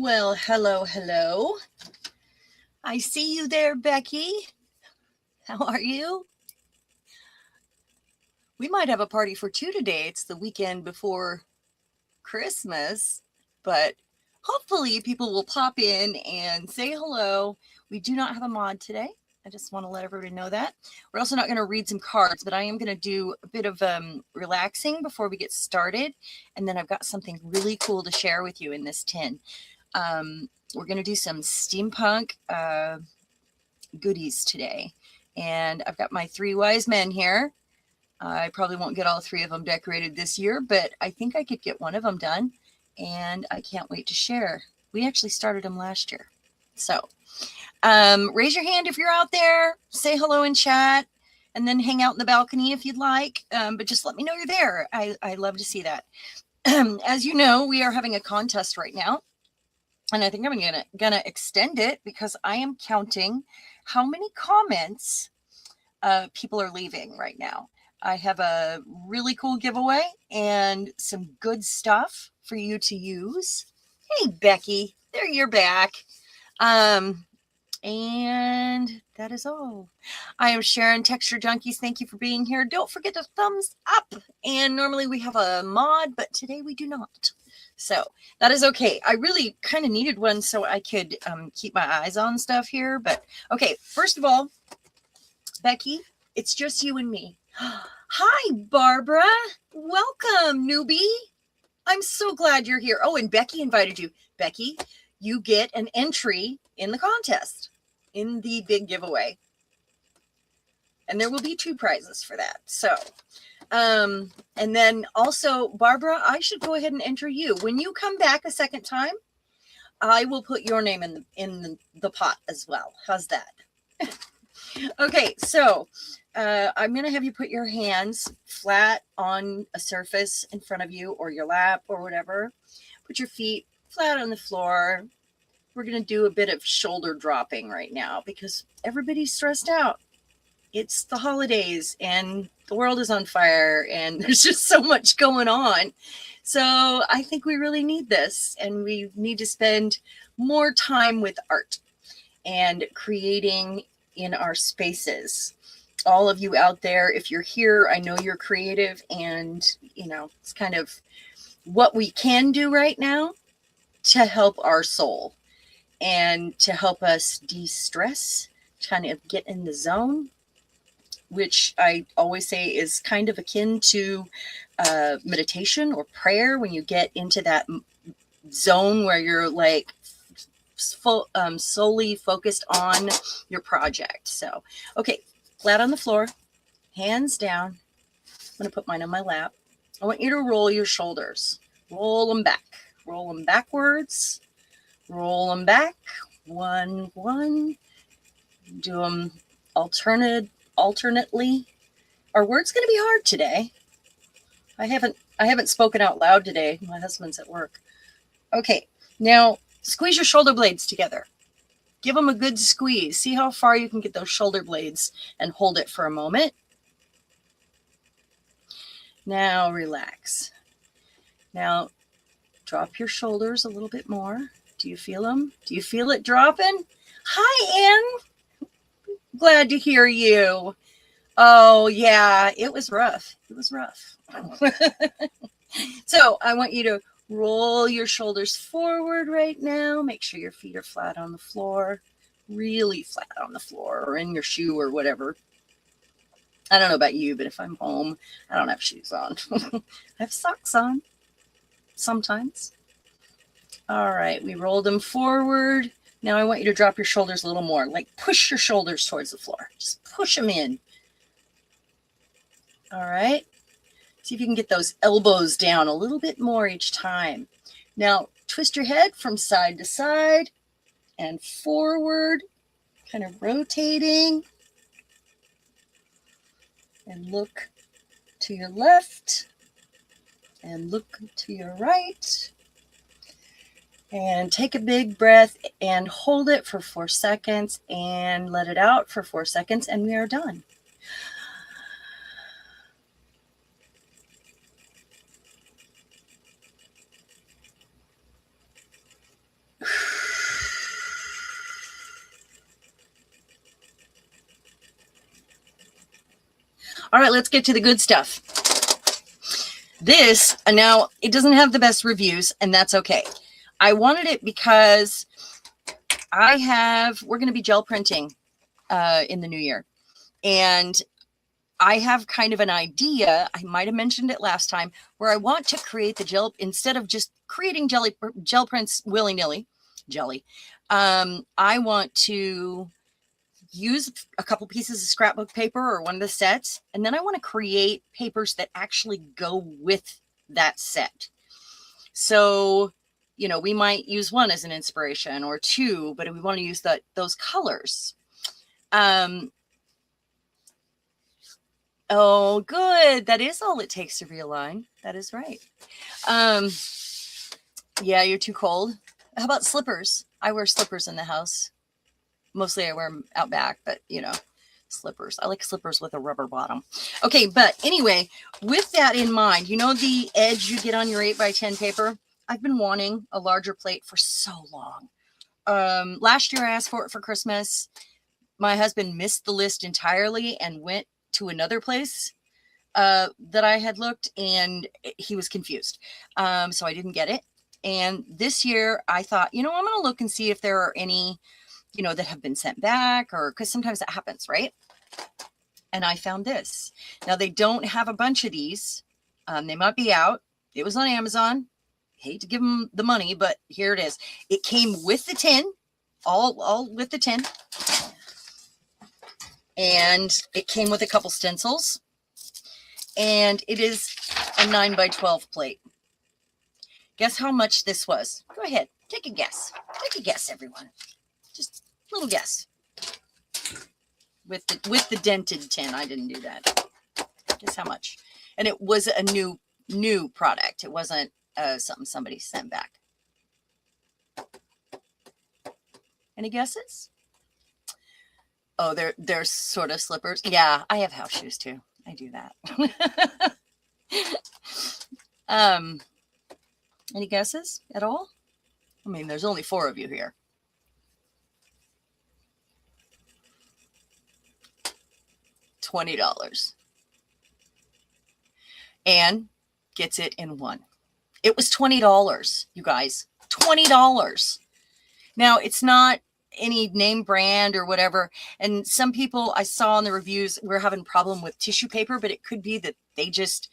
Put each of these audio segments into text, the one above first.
Well, hello, hello. I see you there, Becky. How are you? We might have a party for two today. It's the weekend before Christmas, but hopefully people will pop in and say hello. We do not have a mod today. I just want to let everybody know that. We're also not going to read some cards, but I am going to do a bit of relaxing before we get started. And then I've got something really cool to share with you in this tin. We're going to do some steampunk goodies today. And I've got my three wise men here. I probably won't get all three of them decorated this year, but I think I could get one of them done. And I can't wait to share. We actually started them last year. So raise your hand if you're out there. Say hello in chat. And then hang out in the balcony if you'd like. But just let me know you're there. I love to see that. As you know, we are having a contest right now. And I think I'm gonna extend it because I am counting how many comments people are leaving right now. I have a really cool giveaway and some good stuff for you to use. Hey, Becky, there you're back. And that is all. I am Sharon, Texture Junkies. Thank you for being here. Don't forget to thumbs up. And normally we have a mod, but today we do not. So that is okay. I really kind of needed one so I could keep my eyes on stuff here. But okay, first of all, Becky, it's just you and me. Hi, Barbara. Welcome, newbie. I'm so glad you're here. Oh, and Becky invited you. Becky, you get an entry in the contest, in the big giveaway. And there will be 2 prizes for that. So, and then also, Barbara, I should go ahead and enter you. When you come back a second time, I will put your name in the pot as well. How's that? Okay, so I'm going to have you put your hands flat on a surface in front of you or your lap or whatever. Put your feet flat on the floor. We're going to do a bit of shoulder dropping right now because everybody's stressed out. It's the holidays and the world is on fire and there's just so much going on. So I think we really need this, and we need to spend more time with art and creating in our spaces. All of you out there, if you're here, I know you're creative, and you know, it's kind of what we can do right now to help our soul and to help us de-stress, kind of get in the zone, which I always say is kind of akin to meditation or prayer. When you get into that zone where you're like solely focused on your project. So, okay, flat on the floor, hands down. I'm going to put mine on my lap. I want you to roll your shoulders. Roll them back. Roll them backwards. Roll them back. 1, 1. Do them alternately. Our word's going to be hard today. I haven't spoken out loud today. My husband's at work. Okay, now squeeze your shoulder blades together. Give them a good squeeze. See how far you can get those shoulder blades and hold it for a moment. Now relax. Now drop your shoulders a little bit more. Do you feel them? Do you feel it dropping? Hi, Ann. Glad to hear you. Oh, yeah, it was rough. It was rough. So I want you to roll your shoulders forward right now. Make sure your feet are flat on the floor, really flat on the floor, or in your shoe or whatever. I don't know about you, but if I'm home, I don't have shoes on. I have socks on sometimes. All right, we rolled them forward. Now I want you to drop your shoulders a little more, like push your shoulders towards the floor. Just push them in. All right. See if you can get those elbows down a little bit more each time. Now, twist your head from side to side and forward, kind of rotating. And look to your left and look to your right. And take a big breath and hold it for 4 seconds and let it out for 4 seconds, and we are done. All right, let's get to the good stuff. This, now, it doesn't have the best reviews, and that's okay. I wanted it because we're going to be gel printing in the new year. And I have kind of an idea, I might have mentioned it last time, where I want to create the gel, instead of just creating gel prints willy-nilly, I want to use a couple pieces of scrapbook paper or one of the sets, and then I want to create papers that actually go with that set. So, you know, we might use one as an inspiration or two, but we want to use those colors. Oh, good. That is all it takes to realign. That is right. Yeah, you're too cold. How about slippers? I wear slippers in the house. Mostly I wear them out back, but you know, slippers. I like slippers with a rubber bottom. Okay, but anyway, with that in mind, you know the edge you get on your 8x10 paper? I've been wanting a larger plate for so long. Last year I asked for it for Christmas. My husband missed the list entirely and went to another place that I had looked, and he was confused. So I didn't get it. And this year I thought, you know, I'm going to look and see if there are any, you know, that have been sent back, or because sometimes that happens, right? And I found this. Now they don't have a bunch of these. They might be out. It was on Amazon. Hate to give them the money, but here it is. It came with the tin, all with the tin. And it came with a couple stencils. And it is a 9x12 plate. Guess how much this was? Go ahead. Take a guess. Take a guess, everyone. Just a little guess. With the dented tin. I didn't do that. Guess how much? And it was a new product. It wasn't something somebody sent back. Any guesses? Oh, they're sort of slippers. Yeah, I have house shoes too. I do that. Any guesses at all? I mean, there's only 4 of you here. $20. Anne gets it in one. It was $20, you guys. $20. Now, it's not any name brand or whatever. And some people I saw in the reviews were having problem with tissue paper, but it could be that they just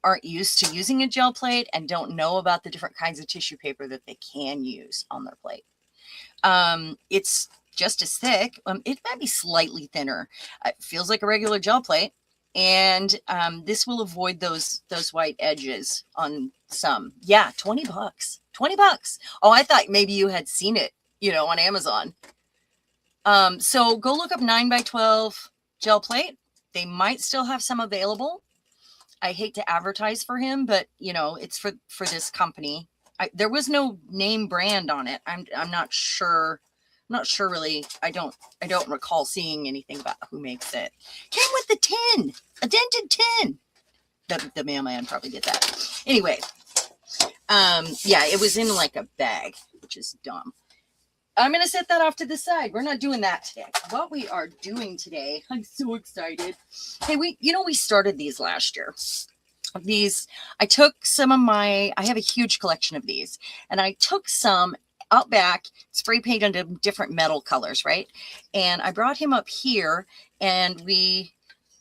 aren't used to using a gel plate and don't know about the different kinds of tissue paper that they can use on their plate. It's just as thick. It might be slightly thinner. It feels like a regular gel plate. And this will avoid those white edges on some. Yeah, $20. $20. Oh, I thought maybe you had seen it, you know, on Amazon. So go look up 9x12 gel plate. They might still have some available. I hate to advertise for him, but you know, it's for this company. There was no name brand on it. I'm not sure. I'm not sure really. I don't recall seeing anything about who makes it. Came with the tin, a dented tin. The mailman probably did that. Anyway, yeah, it was in like a bag, which is dumb. I'm going to set that off to the side. We're not doing that today. What we are doing today, I'm so excited. Hey, we started these last year. I took some of I have a huge collection of these, and I took some out back, spray painted into different metal colors, right? And I brought him up here, and we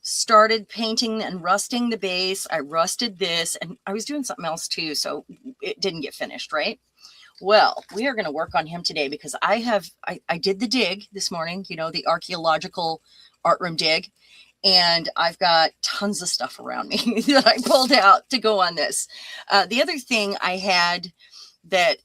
started painting and rusting the base. I rusted this, and I was doing something else too, so it didn't get finished, right? Well, we are going to work on him today because I did the dig this morning, you know, the archaeological art room dig. And I've got tons of stuff around me that I pulled out to go on this. The other thing I had that,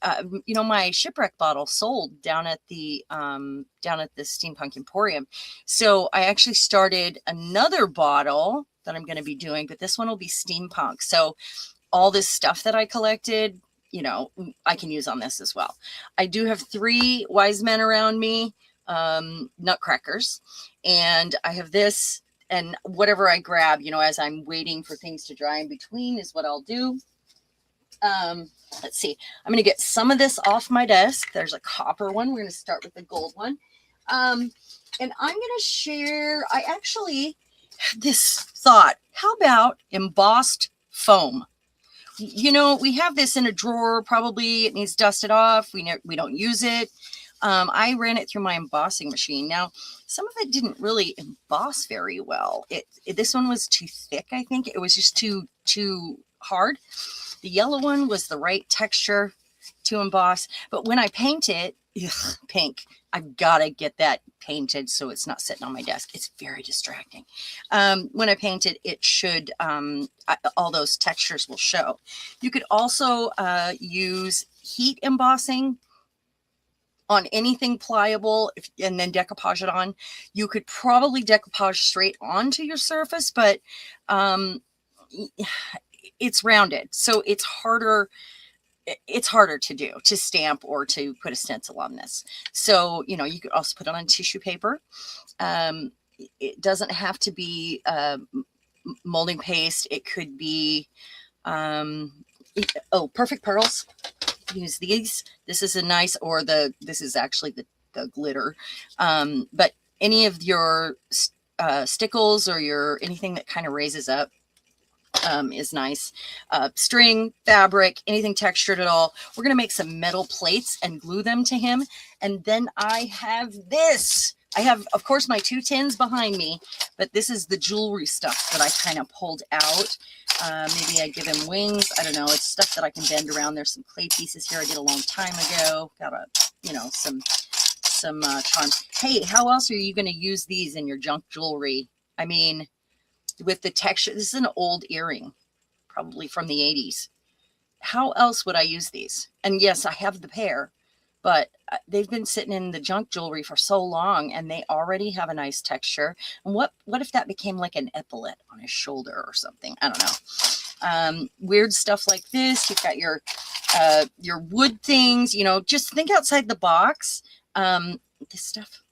you know, my shipwreck bottle sold down at the Steampunk Emporium. So I actually started another bottle that I'm going to be doing, but this one will be Steampunk. So all this stuff that I collected, you know, I can use on this as well. I do have 3 wise men around me, nutcrackers, and I have this, and whatever I grab, you know, as I'm waiting for things to dry in between is what I'll do. Let's see. I'm going to get some of this off my desk. There's a copper one. We're going to start with the gold one. And I'm going to share, I actually this thought, how about embossed foam? You know, we have this in a drawer, probably it needs dusted off. We don't use it. I ran it through my embossing machine. Now, some of it didn't really emboss very well. This one was too thick, I think. It was just too hard. The yellow one was the right texture to emboss. But when I paint it, pink, I've got to get that painted so it's not sitting on my desk. It's very distracting. When I paint it, it should, all those textures will show. You could also use heat embossing on anything pliable and then decoupage it on. You could probably decoupage straight onto your surface, but it's rounded, so it's harder to do, to stamp or to put a stencil on this. So, you know, you could also put it on tissue paper. It doesn't have to be molding paste. It could be, perfect pearls. Use these. This is a nice, or this is actually the glitter. But any of your stickles or your anything that kind of raises up is nice. String, fabric, anything textured at all. We're going to make some metal plates and glue them to him. And then I have this. I have, of course, my 2 tins behind me, but this is the jewelry stuff that I kind of pulled out. Maybe I give him wings. I don't know. It's stuff that I can bend around. There's some clay pieces here I did a long time ago. Got some charms. Hey, how else are you going to use these in your junk jewelry? I mean, with the texture, this is an old earring, probably from the 80s. How else would I use these? And yes, I have the pair, but they've been sitting in the junk jewelry for so long and they already have a nice texture. And what if that became like an epaulette on his shoulder or something? I don't know. Weird stuff like this. You've got your wood things, you know, just think outside the box. This stuff.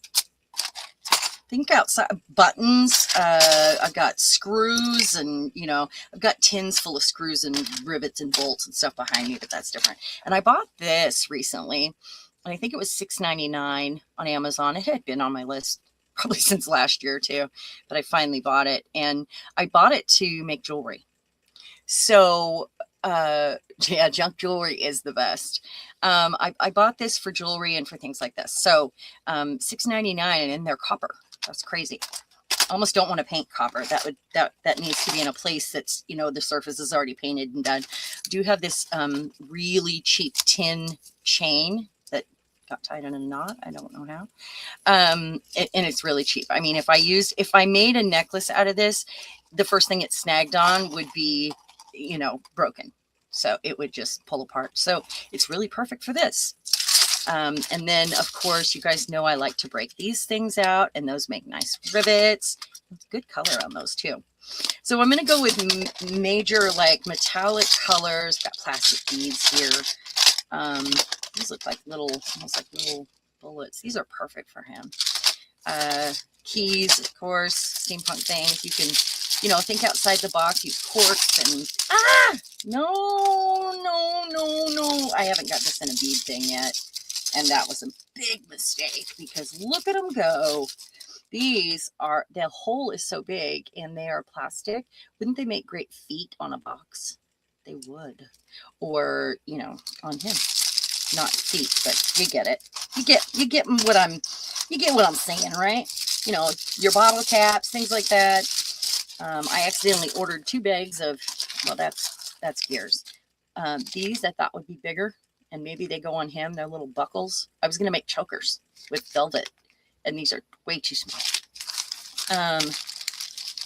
Think outside. Buttons. I've got screws and, you know, I've got tins full of screws and rivets and bolts and stuff behind me, but that's different. And I bought this recently. And I think it was $6.99 on Amazon. It had been on my list probably since last year too, but I finally bought it. And I bought it to make jewelry. So, yeah, junk jewelry is the best. I bought this for jewelry and for things like this. So, $6.99 and they're copper. That's crazy. I almost don't want to paint copper. That needs to be in a place that's, you know, the surface is already painted and done. I do have this really cheap tin chain that got tied in a knot. I don't know how. And it's really cheap. I mean, if I made a necklace out of this, the first thing it snagged on would be, you know, broken. So it would just pull apart. So it's really perfect for this. And then, of course, you guys know I like to break these things out, and those make nice rivets. Good color on those, too. So I'm going to go with major, like, metallic colors. Got plastic beads here. These look like almost like little bullets. These are perfect for him. Keys, of course, steampunk things. You can, you know, think outside the box. Use corks and, no. I haven't got this in a bead thing yet. And that was a big mistake because look at them go. These are, the hole is so big and they are plastic. Wouldn't they make great feet on a box? They would. Or, you know, on him. Not feet, but you get it. You get what I'm saying, right? You know, your bottle caps, things like that. I accidentally ordered 2 bags of, well, that's gears. These I thought would be bigger. And maybe they go on him. They're little buckles. I was going to make chokers with velvet. And these are way too small.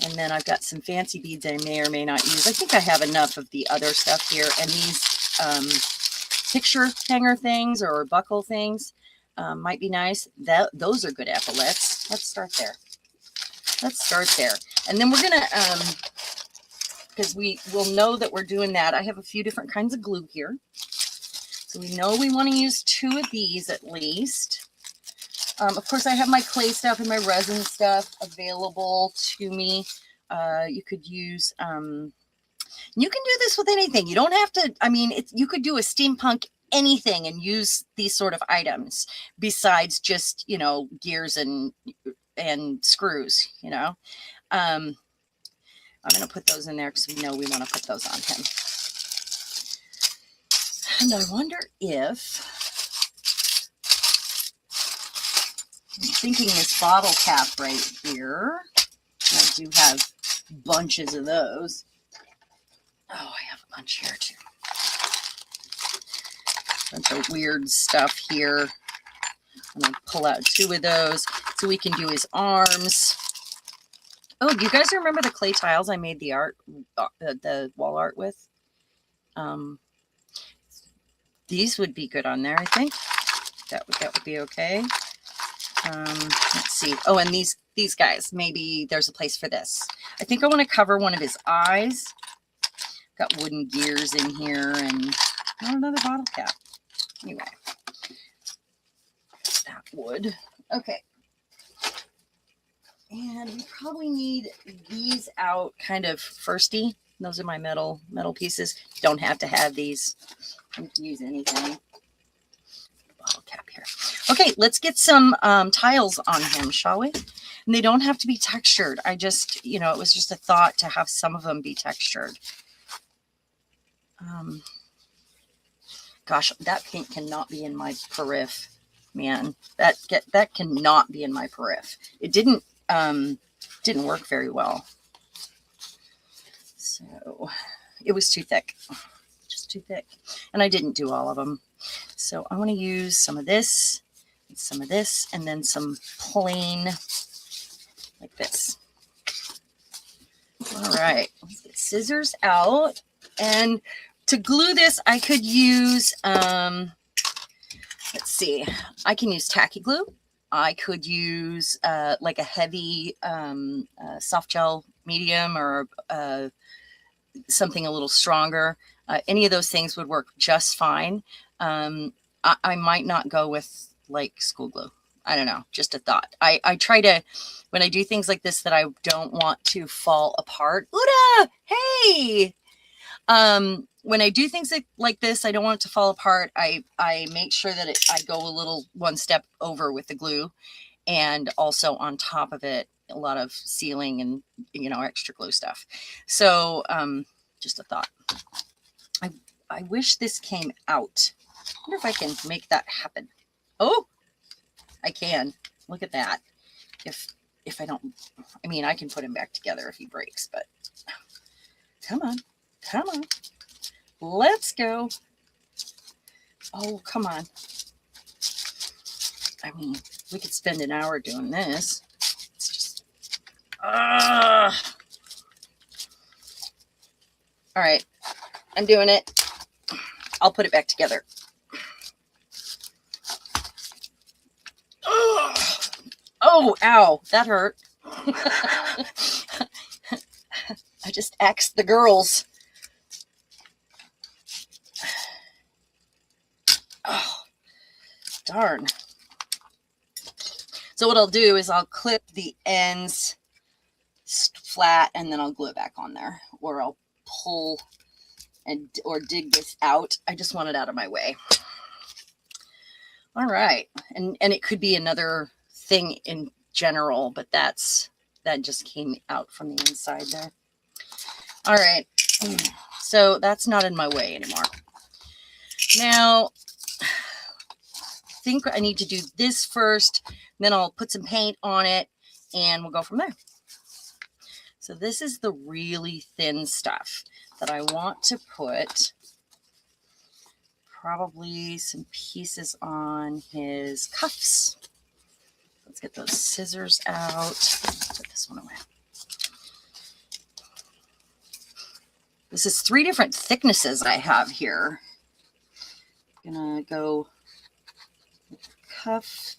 And then I've got some fancy beads I may or may not use. I think I have enough of the other stuff here. And these picture hanger things or buckle things might be nice. Those are good epaulettes. Let's start there. And then we're going to, because we will know that we're doing that. I have a few different kinds of glue here. So we know we want to use 2 of these at least. Of course, I have my clay stuff and my resin stuff available to me. You could use, you can do this with anything. You don't have to, I mean, you could do a steampunk anything and use these sort of items besides just, you know, gears and screws, you know. I'm going to put those in there because we know we want to put those on him. And I wonder if, I'm thinking this bottle cap right here, I do have bunches of those. Oh, I have a bunch here too. Bunch of weird stuff here. I'm going to pull out 2 of those so we can do his arms. Oh, do you guys remember the clay tiles I made the art, the wall art with? These would be good on there, I think. That would be okay. Let's see. Oh, and these guys, maybe there's a place for this. I think I want to cover one of his eyes. Got wooden gears in here and another bottle cap. Anyway, that wood. Okay. And we probably need these out kind of firsty. Those are my metal pieces. Don't have to have these. You can use anything. Bottle cap here. Okay, let's get some tiles on him, shall we? And they don't have to be textured. I just, it was just a thought to have some of them be textured. Gosh, that paint cannot be in my periph, man. That cannot be in my periph. It didn't work very well. So it was too thick, just too thick. And I didn't do all of them. So I want to use some of this, and then some plain like this. All right, let's get scissors out. And to glue this, I could use, let's see, I can use tacky glue. I could use like a heavy soft gel medium or something a little stronger. Any of those things would work just fine. I might not go with like school glue. I don't know, just a thought. I try to, when I do things like this that I don't want to fall apart. Uda, hey! When I do things like this, I don't want it to fall apart. I make sure that I go a little one step over with the glue, and also on top of it, a lot of sealing and, extra glue stuff. So, just a thought. I wish this came out. I wonder if I can make that happen. Oh, I can. Look at that. If I don't, I can put him back together if he breaks, but come on. Come on. Let's go. Oh, come on. We could spend an hour doing this. It's just... All right. I'm doing it. I'll put it back together. Oh, ow. That hurt. I just axed the girls. Oh, darn. So what I'll do is I'll clip the ends flat and then I'll glue it back on there, or I'll pull or dig this out. I just want it out of my way. All right. And it could be another thing in general, but that just came out from the inside there. All right. So that's not in my way anymore. Now, I think I need to do this first, then I'll put some paint on it and we'll go from there. So this is the really thin stuff that I want to put probably some pieces on his cuffs. Let's get those scissors out. Put this one away. This is 3 different thicknesses I have here. I'm gonna go with the cuff.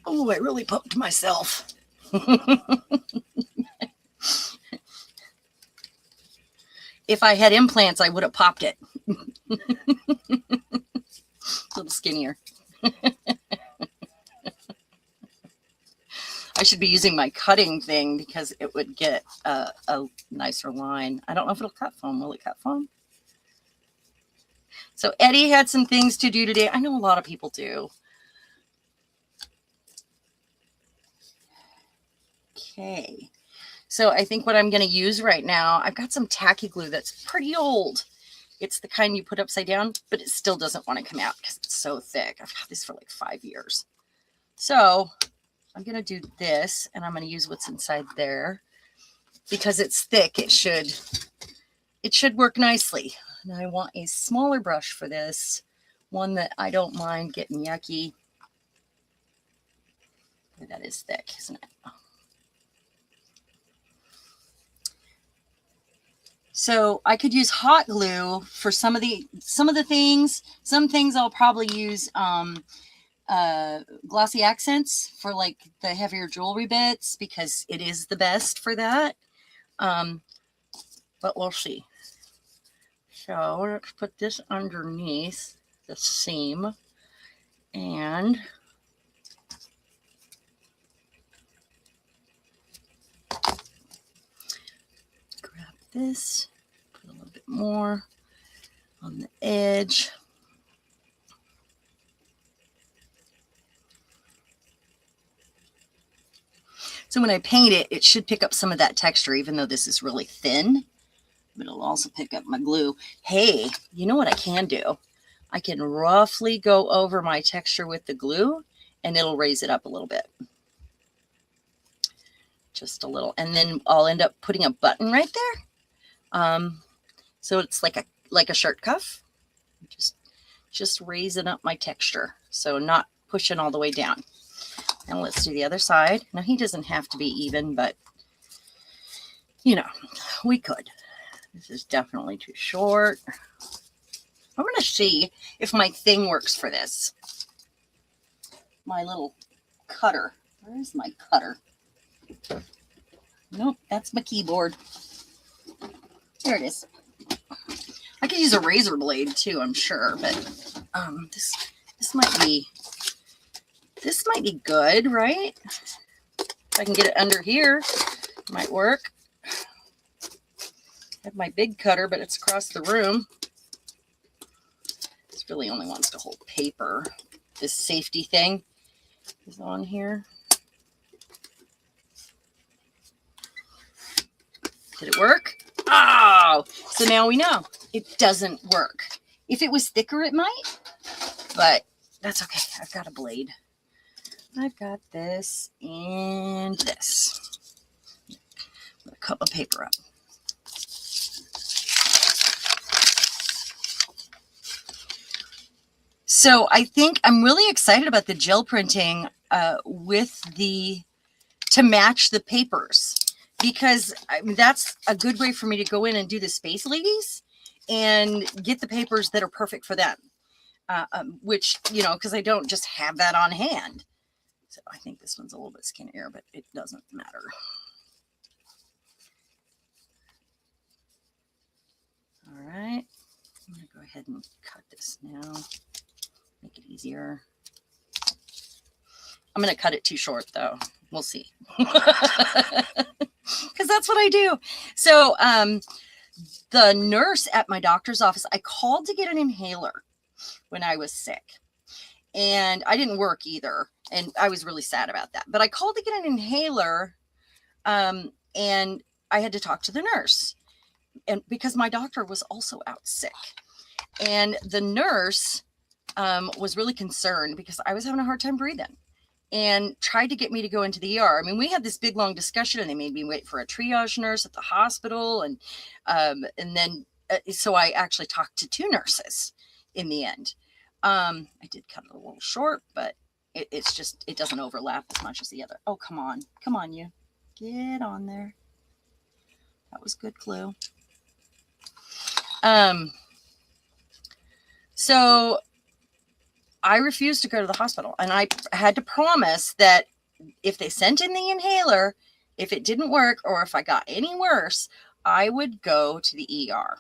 Oh, I really poked myself. If I had implants, I would have popped it. A little skinnier. I should be using my cutting thing because it would get a nicer line. I don't know if it'll cut foam. Will it cut foam? So Eddie had some things to do today. I know a lot of people do. Okay. So I think what I'm going to use right now, I've got some tacky glue that's pretty old. It's the kind you put upside down, but it still doesn't want to come out because it's so thick. I've had this for like 5 years. So I'm going to do this, and I'm going to use what's inside there. Because it's thick, it should work nicely. And I want a smaller brush for this, one that I don't mind getting yucky. That is thick, isn't it? So I could use hot glue for some of the things. Some things I'll probably use glossy accents for like the heavier jewelry bits because it is the best for that. But we'll see. So let's put this underneath the seam and grab this, put a little bit more on the edge. So when I paint it, it should pick up some of that texture, even though this is really thin, but it'll also pick up my glue. Hey, you know what I can do? I can roughly go over my texture with the glue and it'll raise it up a little bit. Just a little. And then I'll end up putting a button right there. So it's like a shirt cuff. Just raising up my texture. So not pushing all the way down. Now let's do the other side. Now he doesn't have to be even, but you know, we could. This is definitely too short. I'm going to see if my thing works for this. My little cutter. Where is my cutter? Nope, that's my keyboard. There it is. I could use a razor blade too, I'm sure, but this might be good, right? If I can get it under here, it might work. I have my big cutter, but it's across the room. This really only wants to hold paper. This safety thing is on here. Did it work? Oh, so now we know it doesn't work. If it was thicker, it might, but that's okay. I've got a blade. I've got this and this. I'm going to cut my paper up. So I think I'm really excited about the gel printing to match the papers, because that's a good way for me to go in and do the Space Ladies and get the papers that are perfect for them, which, you know, because I don't just have that on hand. So I think this one's a little bit skinnier, but it doesn't matter. All right, I'm going to go ahead and cut this now. Make it easier. I'm going to cut it too short, though. We'll see. Because that's what I do. So the nurse at my doctor's office, I called to get an inhaler when I was sick. And I didn't work either. And I was really sad about that. But I called to get an inhaler, and I had to talk to the nurse. And because my doctor was also out sick. And the nurse was really concerned because I was having a hard time breathing and tried to get me to go into the ER. I mean, we had this big, long discussion, and they made me wait for a triage nurse at the hospital. And then, so I actually talked to 2 nurses in the end. I did cut it a little short, but it's just, it doesn't overlap as much as the other. Oh, come on. Come on, you. Get on there. That was good glue. So I refused to go to the hospital, and I had to promise that if they sent in the inhaler, if it didn't work or if I got any worse, I would go to the ER.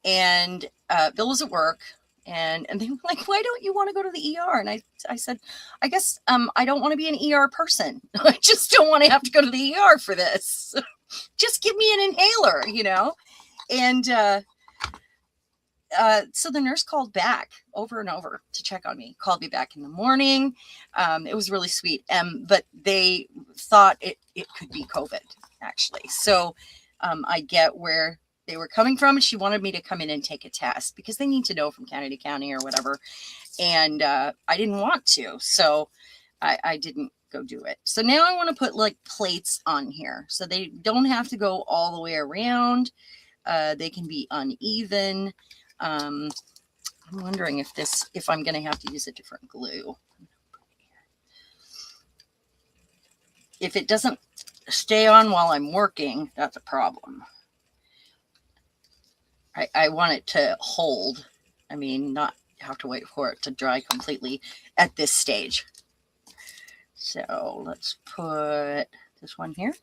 And Bill was at work, and they were like, why don't you want to go to the ER? And I said, I guess I don't want to be an ER person. I just don't want to have to go to the ER for this. Just give me an inhaler, you know? And so the nurse called back over and over to check on me, called me back in the morning. It was really sweet. But they thought it could be COVID. actually. So I get where they were coming from. She wanted me to come in and take a test because they need to know from county to county or whatever. And I didn't want to, so I didn't go do it. So now I want to put like plates on here so they don't have to go all the way around. They can be uneven. I'm wondering if I'm going to have to use a different glue. If it doesn't stay on while I'm working, that's a problem. I want it to hold. I mean, not have to wait for it to dry completely at this stage. So let's put this one here.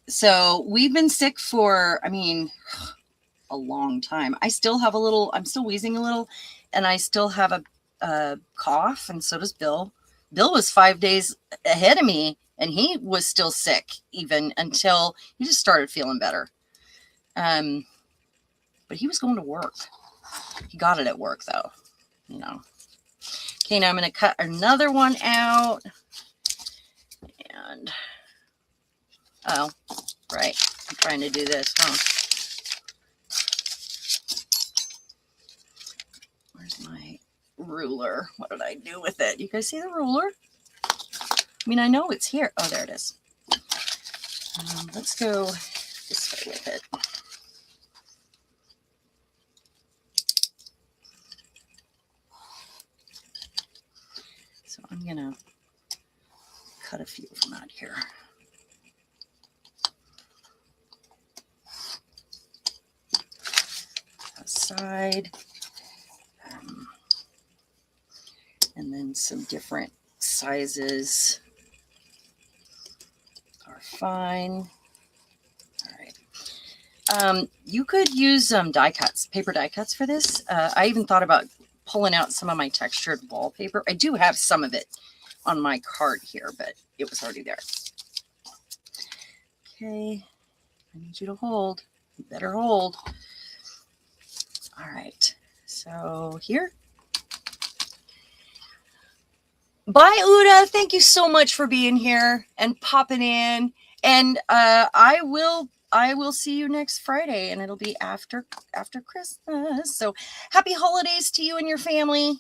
So we've been sick for, I mean, a long time. I still have a little, I'm still wheezing a little, and I still have a cough, and so does Bill. Bill was 5 days ahead of me, and he was still sick even until he just started feeling better. But he was going to work. He got it at work, though, you know. Okay, now I'm going to cut another one out. And, oh, right. I'm trying to do this, huh? Where's my ruler? What did I do with it? You guys see the ruler? I mean, I know it's here. Oh, there it is. Let's go this way with it. So I'm going to cut a few from out here. Aside. And then some different sizes are fine. All right. You could use die cuts, paper die cuts for this. I even thought about pulling out some of my textured wallpaper. I do have some of it on my card here, but it was already there. Okay. I need you to hold. You better hold. All right. So here. Bye, Uda. Thank you so much for being here and popping in. And I will see you next Friday, and it'll be after Christmas. So happy holidays to you and your family.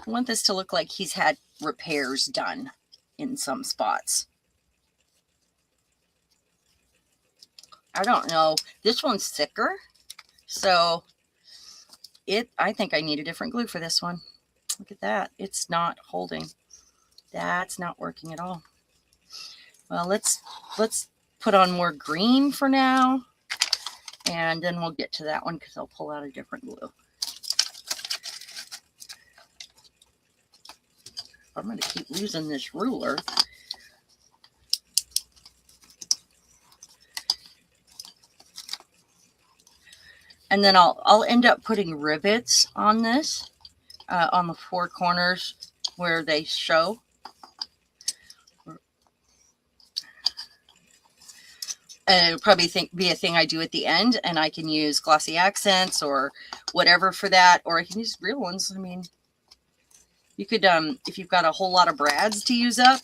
I want this to look like he's had repairs done in some spots. I don't know. This one's thicker, so I think I need a different glue for this one. Look at that. It's not holding. That's not working at all. Well, let's put on more green for now, and then we'll get to that one because I'll pull out a different glue. I'm going to keep using this ruler. And then I'll end up putting rivets on this, on the four corners where they show. And it'll probably be a thing I do at the end, and I can use glossy accents or whatever for that, or I can use real ones. I mean, you could, if you've got a whole lot of brads to use up,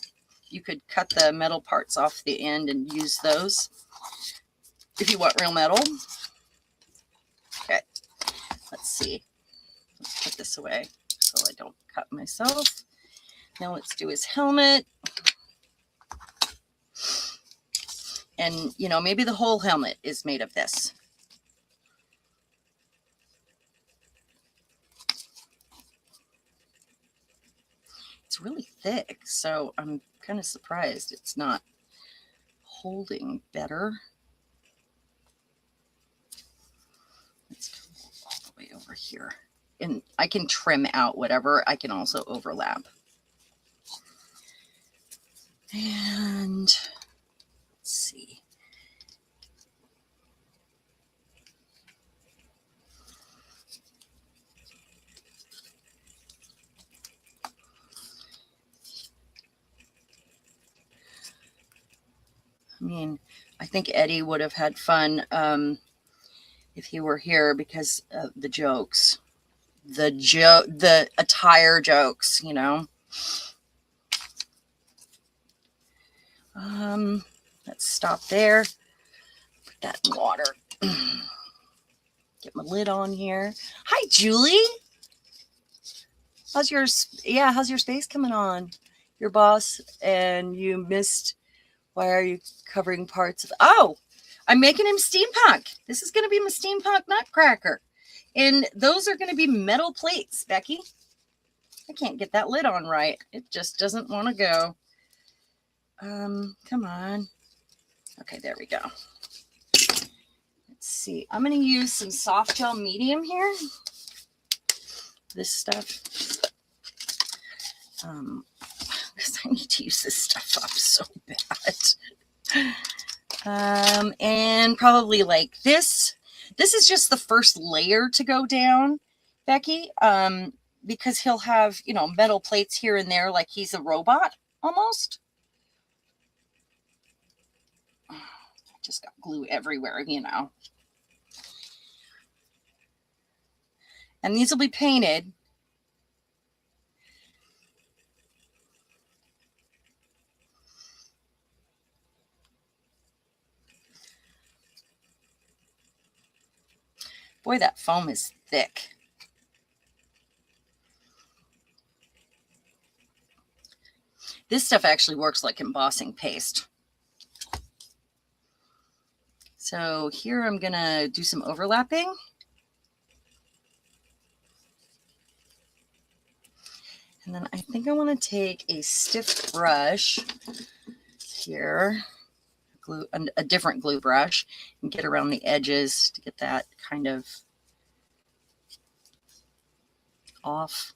you could cut the metal parts off the end and use those if you want real metal. Okay, let's see. Let's put this away so I don't cut myself. Now let's do his helmet. And, you know, maybe the whole helmet is made of this. It's really thick, so I'm kind of surprised it's not holding better. Let's go all the way over here. And I can trim out whatever. I can also overlap. And let's see. I mean, I think Eddie would have had fun if he were here because of the jokes. The attire jokes, you know. Let's stop there. Put that in water. Get my lid on here. Hi, Julie. How's your space coming on? Your boss and you missed. Why are you covering parts of? Oh, I'm making him steampunk. This is going to be my steampunk nutcracker. And those are going to be metal plates, Becky. I can't get that lid on right. It just doesn't want to go. Come on. Okay, there we go. Let's see. I'm going to use some soft gel medium here. This stuff. Because I need to use this stuff up so bad. And probably like this. This is just the first layer to go down, Becky, because he'll have, you know, metal plates here and there like he's a robot almost. I just got glue everywhere, you know. And these will be painted. Boy, that foam is thick. This stuff actually works like embossing paste. So here I'm going to do some overlapping. And then I think I want to take a stiff brush here. A different glue brush, and get around the edges to get that kind of off.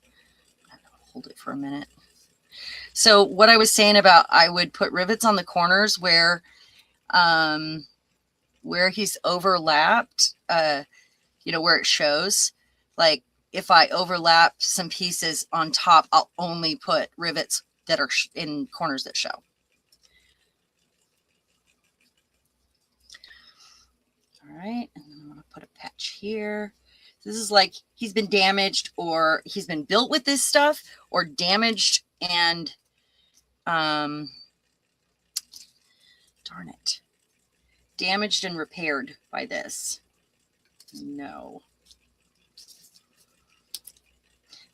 Hold it for a minute. So what I was saying about I would put rivets on the corners where he's overlapped, you know, where it shows. Like if I overlap some pieces on top, I'll only put rivets that are in corners that show. All right, and then I'm going to put a patch here. This is like he's been damaged, or he's been built with this stuff, or damaged and, darn it, damaged and repaired by this. No.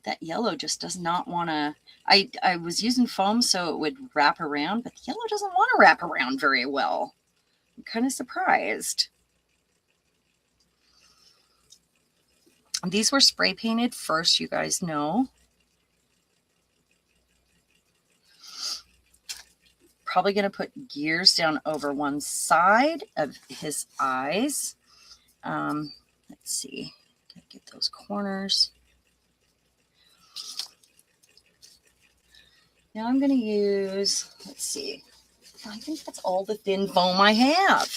That yellow just does not want to, I was using foam so it would wrap around, but the yellow doesn't want to wrap around very well. I'm kind of surprised. These were spray painted first, you guys know. Probably going to put gears down over one side of his eyes. Let's see. Gotta get those corners. Now I'm going to use, let's see. I think that's all the thin foam I have.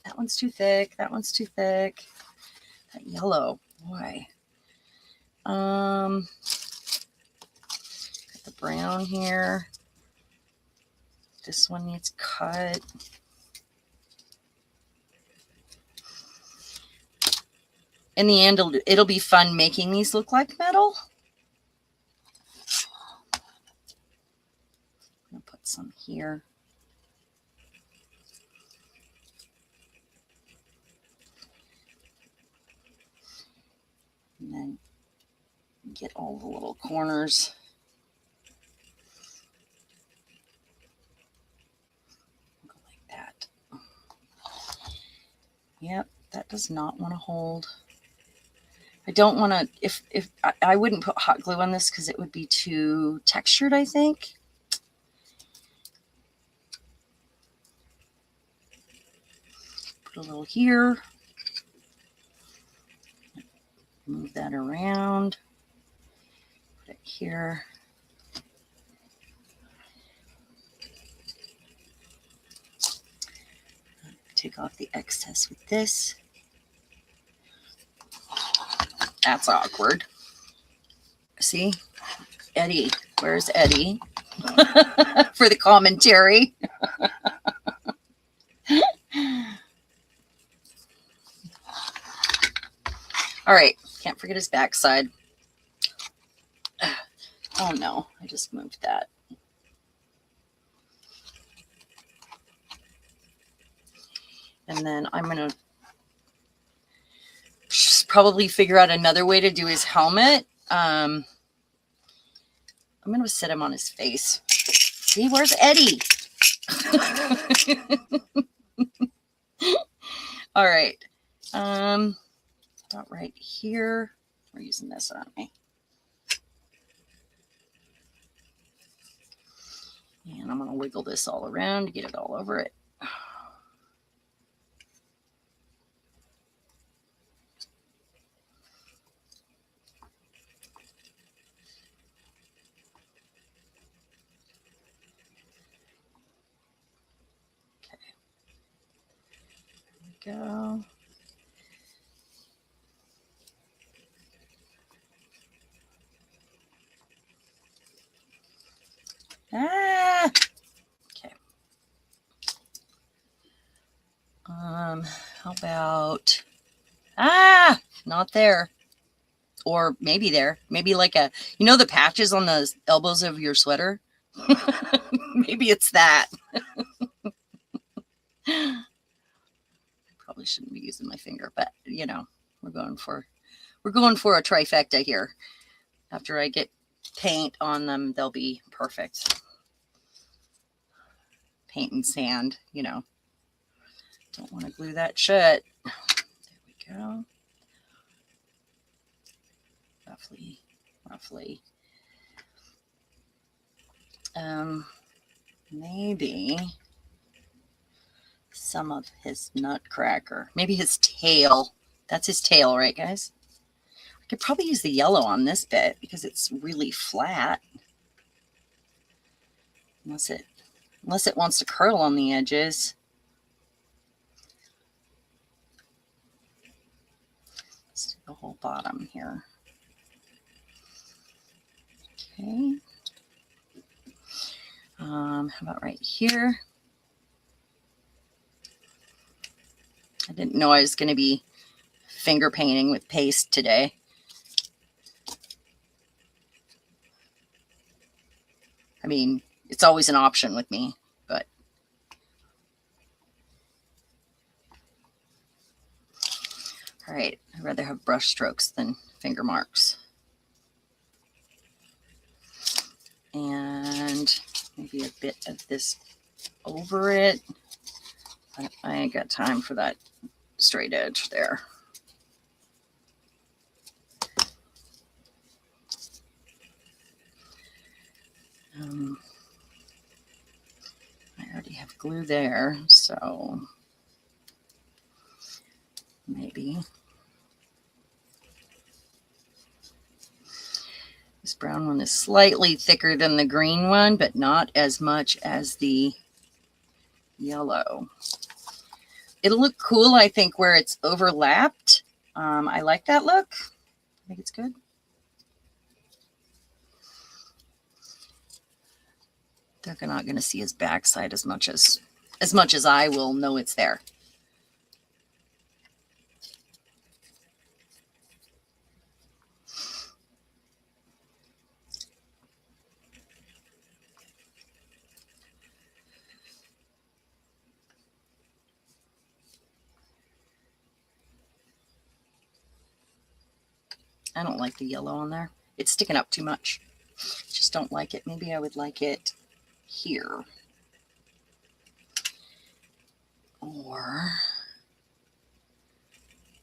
That one's too thick. That one's too thick. That yellow, boy. Got the brown here. This one needs cut. In the end, it'll be fun making these look like metal. I'm gonna put some here. And then get all the little corners. Go like that. Yep, that does not want to hold. I don't want to, if I wouldn't put hot glue on this because it would be too textured, I think. Put a little here. Move that around. Put it here. Take off the excess with this. That's awkward. See? Eddie. Where's Eddie? For the commentary. All right, can't forget his backside. Oh no, I just moved that. And then I'm going to probably figure out another way to do his helmet. I'm going to sit him on his face. See, where's Eddie? All right. About right here. We're using this, aren't we? And I'm going to wiggle this all around to get it all over it. Okay. There we go. Ah! Okay. How about, not there. Or maybe there. Maybe like a, you know the patches on the elbows of your sweater? Maybe it's that. Probably shouldn't be using my finger, but you know, we're going for a trifecta here. After I get paint on them, they'll be perfect. Paint and sand, you know. Don't want to glue that shut. There we go. Roughly. Maybe some of his nutcracker. Maybe his tail. That's his tail, right, guys? I could probably use the yellow on this bit because it's really flat. Unless it wants to curl on the edges. Let's do the whole bottom here. Okay. How about right here? I didn't know I was going to be finger painting with paste today. I mean, it's always an option with me, but all right, I'd rather have brush strokes than finger marks. And maybe a bit of this over it. But I ain't got time for that straight edge there. I already have glue there, so maybe. This brown one is slightly thicker than the green one, but not as much as the yellow. It'll look cool, I think, where it's overlapped. I like that look. I think it's good. They're not going to see his backside as much as I will know it's there. I don't like the yellow on there. It's sticking up too much. Just don't like it. Maybe I would like it here. Or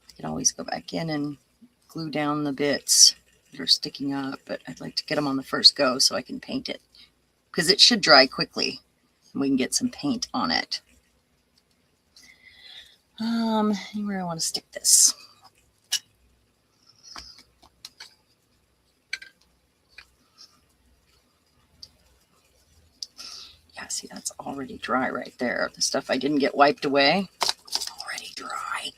I can always go back in and glue down the bits that are sticking up, but I'd like to get them on the first go so I can paint it, because it should dry quickly and we can get some paint on it. Anywhere I want to stick this. Yeah, see, that's already dry right there. The stuff I didn't get wiped away, already dry.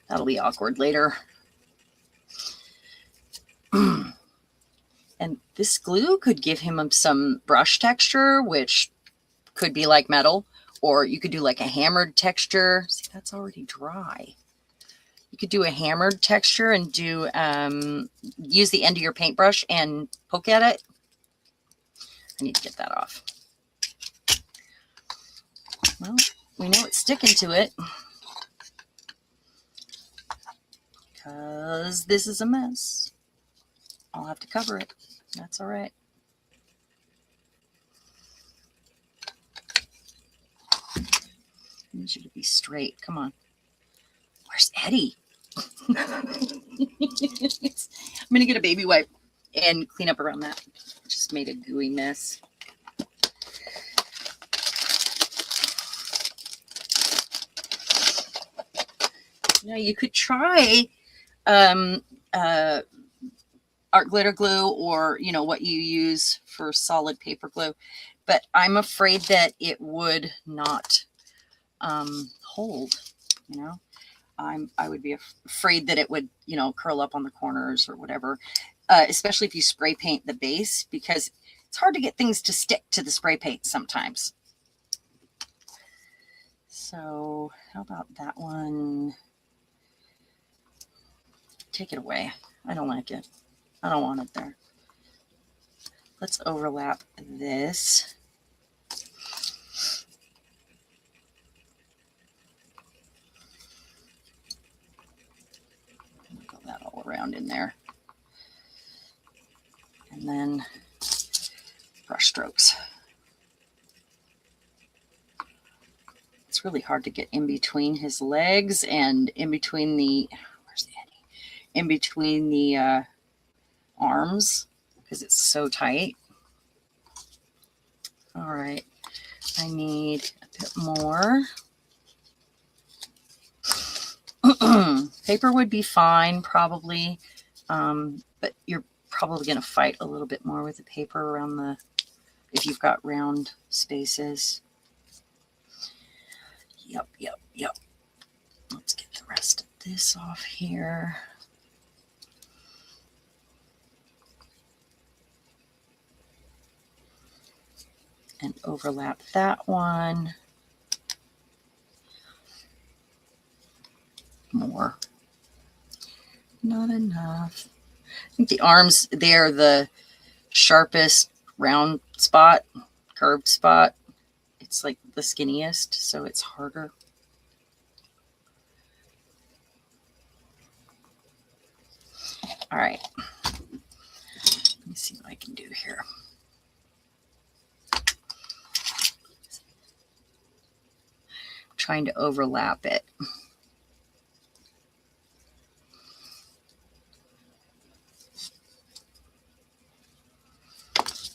That'll be awkward later. And this glue could give him some brush texture, which could be like metal, Or you could do like a hammered texture. See, that's already dry. You could do a hammered texture and do use the end of your paintbrush and poke at it. I need to get that off. Well, we know it's sticking to it because this is a mess. I'll have to cover it. That's all right. I need you to be straight. Come on. Where's Eddie? I'm going to get a baby wipe and clean up around that. Just made a gooey mess. Now you could try art glitter glue, or you know what you use for solid paper glue, but I'm afraid that it would not hold. You know, I would be afraid that it would, you know, curl up on the corners or whatever, especially if you spray paint the base, because it's hard to get things to stick to the spray paint sometimes. So how about that one? Take it away. I don't like it. I don't want it there. Let's overlap this. Go that all around in there. And then brush strokes. It's really hard to get in between his legs and in between the, where's Eddie? In between the arms, because it's so tight. All right, I need a bit more. Paper would be fine probably, but you're probably going to fight a little bit more with the paper around the, if you've got round spaces. Yep. Let's get the rest of this off here. And overlap that one. More. Not enough. I think the arms, they're the sharpest round spot, curved spot. It's like the skinniest, so it's harder. All right. Let me see what I can do here. Trying to overlap it.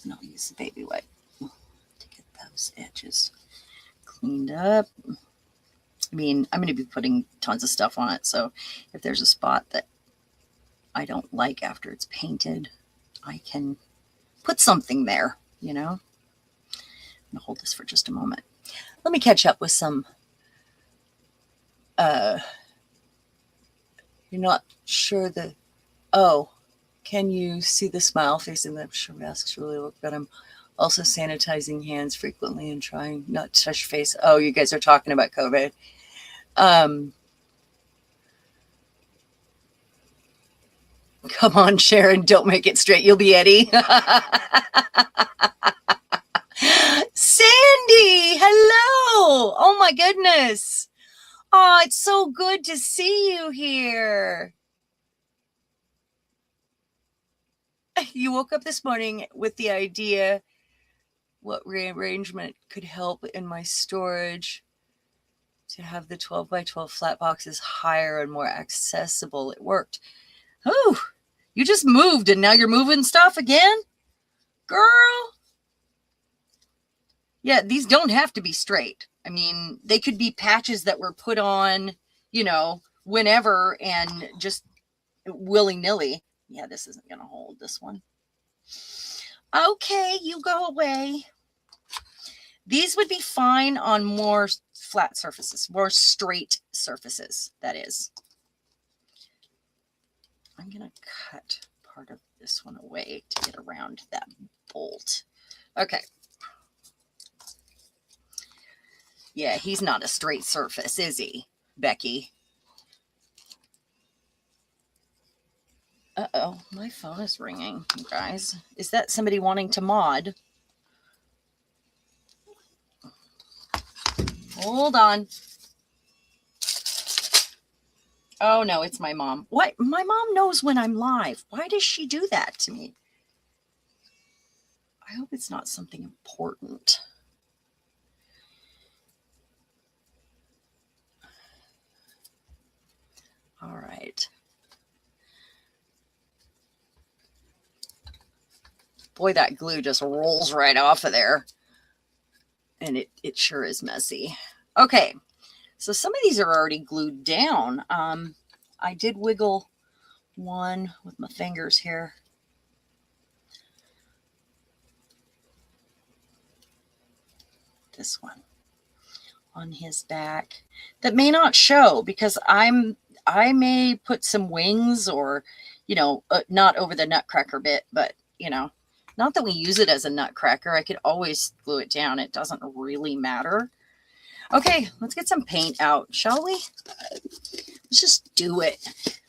And I'll use the baby wipe to get those edges cleaned up. I mean, I'm going to be putting tons of stuff on it, so if there's a spot that I don't like after it's painted, I can put something there, you know. I'm going to hold this for just a moment. Let me catch up with some you're not sure the, oh, can you see the smile facing the, I'm sure masks really look good. I'm also sanitizing hands frequently and trying not to touch face. Oh, you guys are talking about COVID. Come on, Sharon, don't make it straight. You'll be Eddie. Sandy, hello. Oh my goodness. Oh, it's so good to see you here. You woke up this morning with the idea what rearrangement could help in my storage to have the 12 by 12 flat boxes higher and more accessible. It worked. Oh, you just moved and now you're moving stuff again? Girl. Yeah, these don't have to be straight. I mean, they could be patches that were put on, you know, whenever and just willy-nilly. Yeah, this isn't going to hold this one. Okay, you go away. These would be fine on more flat surfaces, more straight surfaces, that is. I'm going to cut part of this one away to get around that bolt. Okay. Yeah, he's not a straight surface, is he, Becky? Uh-oh, my phone is ringing, you guys. Is that somebody wanting to mod? Hold on. Oh, no, it's my mom. What? My mom knows when I'm live. Why does she do that to me? I hope it's not something important. All right. Boy, that glue just rolls right off of there. And it sure is messy. Okay, so some of these are already glued down. I did wiggle one with my fingers here. This one on his back. That may not show because I may put some wings or, you know, not over the nutcracker bit, but, you know, not that we use it as a nutcracker. I could always glue it down. It doesn't really matter. Okay, let's get some paint out, shall we? Let's just do it.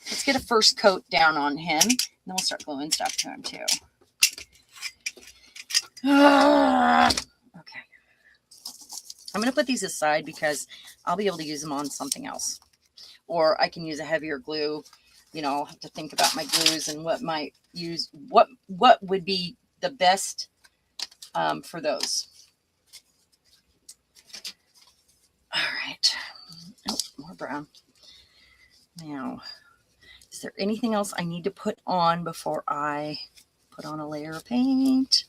Let's get a first coat down on him. And then we'll start gluing stuff to him too. Okay. I'm going to put these aside because I'll be able to use them on something else. Or I can use a heavier glue. You know, I'll have to think about my glues and what might use, what would be the best for those. All right. Oh, more brown. Now, is there anything else I need to put on before I put on a layer of paint?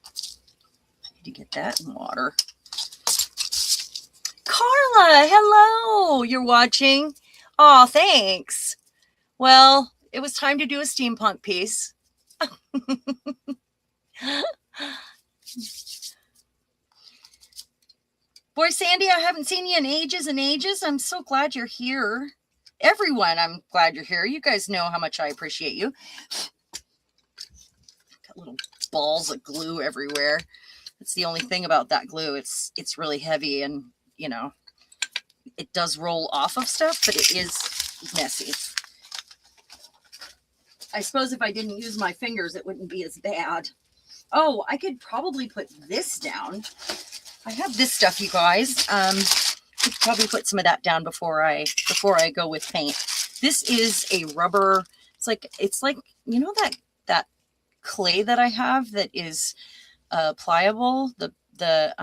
I need to get that in water. Carla, hello. You're watching? Oh, thanks. Well, it was time to do a steampunk piece. Boy, Sandy, I haven't seen you in ages and ages. I'm so glad you're here. Everyone, I'm glad you're here. You guys know how much I appreciate you. Got little balls of glue everywhere. That's the only thing about that glue. It's really heavy and, you know, it does roll off of stuff, but it is messy. I suppose if I didn't use my fingers, it wouldn't be as bad. Oh, I could probably put this down. I have this stuff, you guys. I could probably put some of that down before I go with paint. This is a rubber. It's like you know that clay that I have that is pliable. The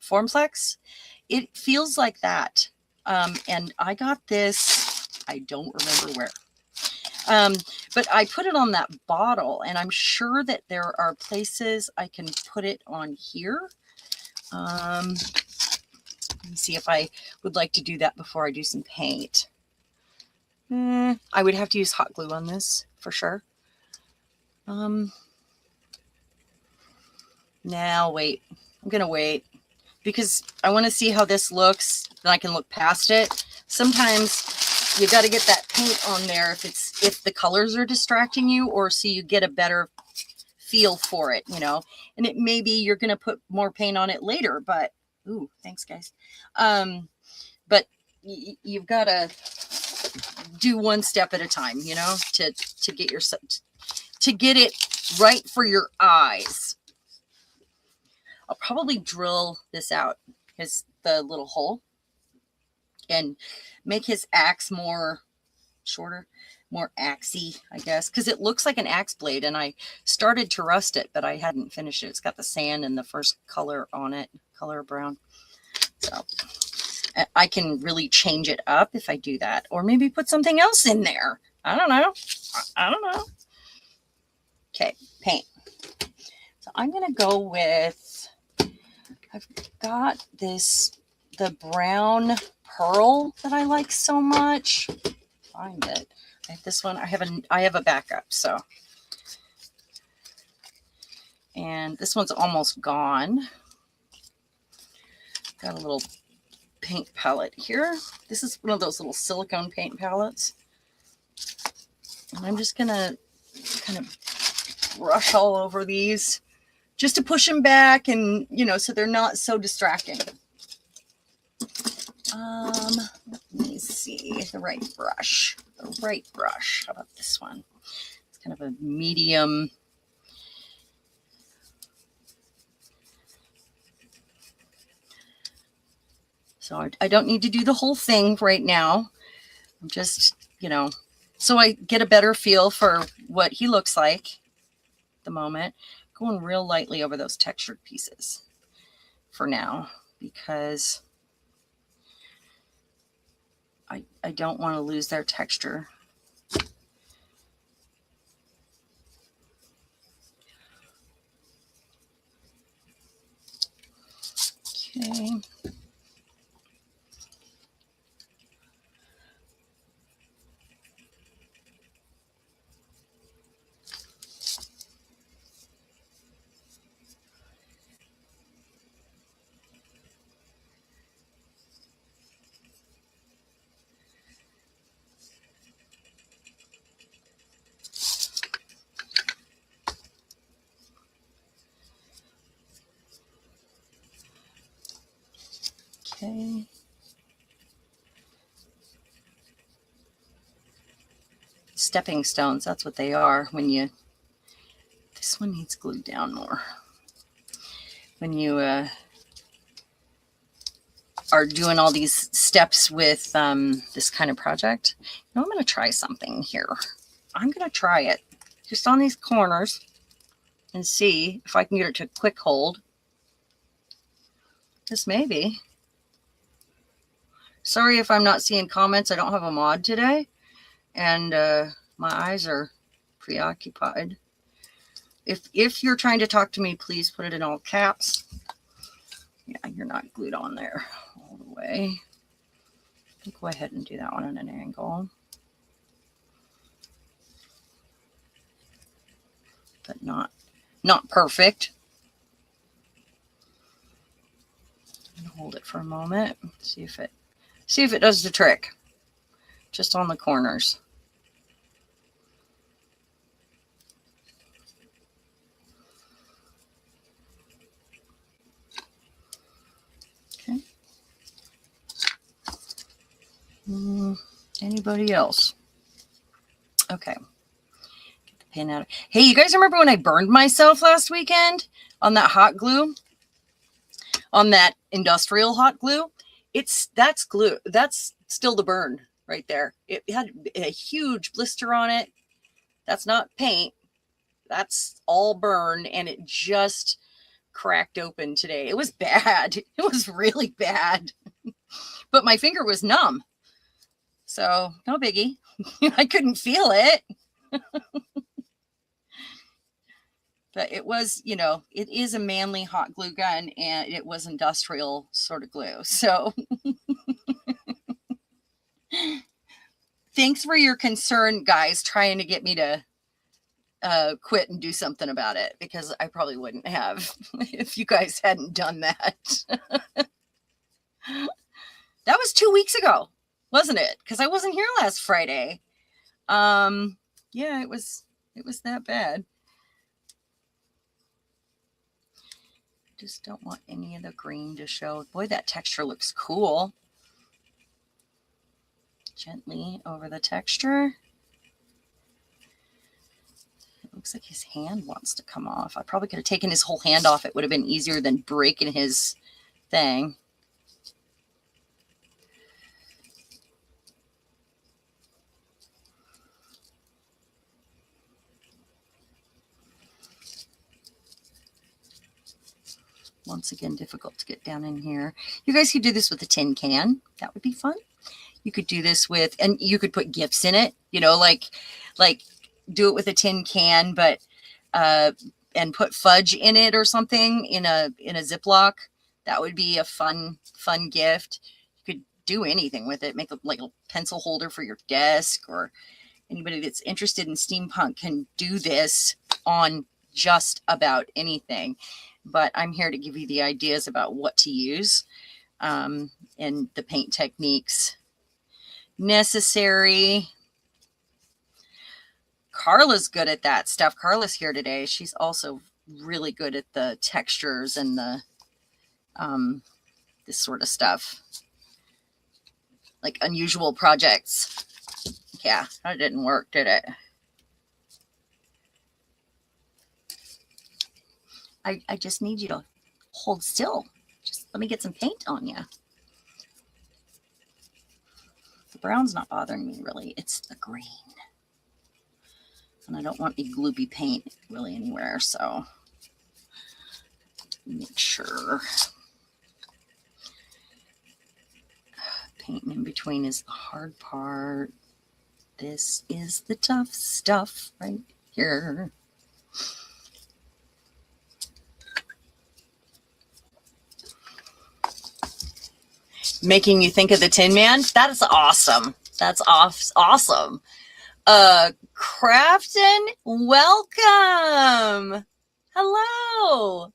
Formflex. It feels like that. And I got this. I don't remember where. But I put it on that bottle, and I'm sure that there are places I can put it on here. Let me see if I would like to do that before I do some paint. I would have to use hot glue on this for sure. Now wait, I'm going to wait because I want to see how this looks. Then I can look past it. Sometimes you got to get that paint on there if the colors are distracting you, or so you get a better feel for it, you know. And it maybe you're going to put more paint on it later, but ooh, thanks guys. But you've got to do one step at a time, you know, to get yourself to get it right for your eyes. I'll probably drill this out, the little hole, and make his axe more shorter, more axey, I guess, because it looks like an axe blade, and I started to rust it, but I hadn't finished it. It's got the sand and the first color on it, color brown. So I can really change it up if I do that, or maybe put something else in there. I don't know. I don't know. Okay, paint. So I'm going to go with, I've got the brown pearl that I like so much. Find it. I have this one. I have a backup, so. And this one's almost gone. Got a little paint palette here. This is one of those little silicone paint palettes. And I'm just gonna kind of brush all over these just to push them back and, you know, so they're not so distracting. Let me see the right brush. The right brush. How about this one? It's kind of a medium. So I don't need to do the whole thing right now. I'm just, you know, so I get a better feel for what he looks like at the moment. Going real lightly over those textured pieces for now, because I don't want to lose their texture. Okay. Okay. Stepping stones, that's what they are when you, this one needs glued down more. When you are doing all these steps with this kind of project, you know, I'm going to try something here. I'm going to try it just on these corners and see if I can get it to quick hold. This maybe. Sorry if I'm not seeing comments. I don't have a mod today, and my eyes are preoccupied. If you're trying to talk to me, please put it in all caps. Yeah, you're not glued on there all the way. Go ahead and do that one at an angle. But not perfect. I'm gonna hold it for a moment. See if it does the trick. Just on the corners. Okay. Anybody else? Okay. Get the pin out. Hey, you guys remember when I burned myself last weekend on that hot glue? On that industrial hot glue? That's glue. That's still the burn right there. It had a huge blister on it. That's not paint. That's all burn, and it just cracked open today. It was bad. It was really bad. But my finger was numb. So no biggie. I couldn't feel it. But it was, you know, it is a manly hot glue gun, and it was industrial sort of glue. So thanks for your concern, guys, trying to get me to quit and do something about it, because I probably wouldn't have if you guys hadn't done that. That was 2 weeks ago, wasn't it? Because I wasn't here last Friday. Yeah, it was that bad. Just don't want any of the green to show. Boy, that texture looks cool. Gently over the texture. It looks like his hand wants to come off. I probably could have taken his whole hand off. It would have been easier than breaking his thing. Once again, difficult to get down in here. You guys could do this with a tin can. That would be fun. You could do this with, and you could put gifts in it, you know, like do it with a tin can, but, and put fudge in it or something in a Ziploc. That would be a fun gift. You could do anything with it. Make like a pencil holder for your desk, or anybody that's interested in steampunk can do this on just about anything. But I'm here to give you the ideas about what to use, and the paint techniques necessary. Carla's good at that stuff. Carla's here today. She's also really good at the textures and the this sort of stuff, like unusual projects. Yeah, that didn't work, did it? I just need you to hold still. Just let me get some paint on you. The brown's not bothering me really. It's the green. And I don't want any gloopy paint really anywhere, so make sure. Painting in between is the hard part. This is the tough stuff right here. Making you think of the Tin Man? That is awesome. That's awesome. Crafton, welcome. Hello.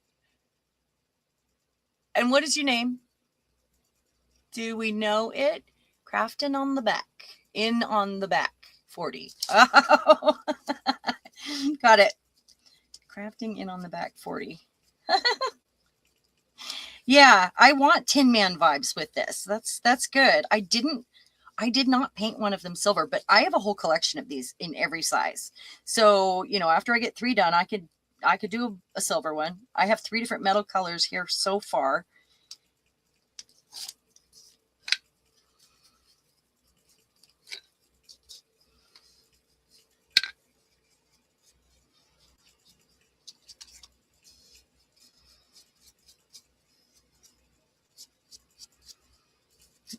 And what is your name? Do we know it? Crafton on the back. In on the back. 40. Oh. Got it. Crafting in on the back 40. Yeah, I want Tin Man vibes with this. That's good. I did not paint one of them silver, but I have a whole collection of these in every size. So, you know, after I get 3 done, I could do a silver one. I have 3 different metal colors here so far.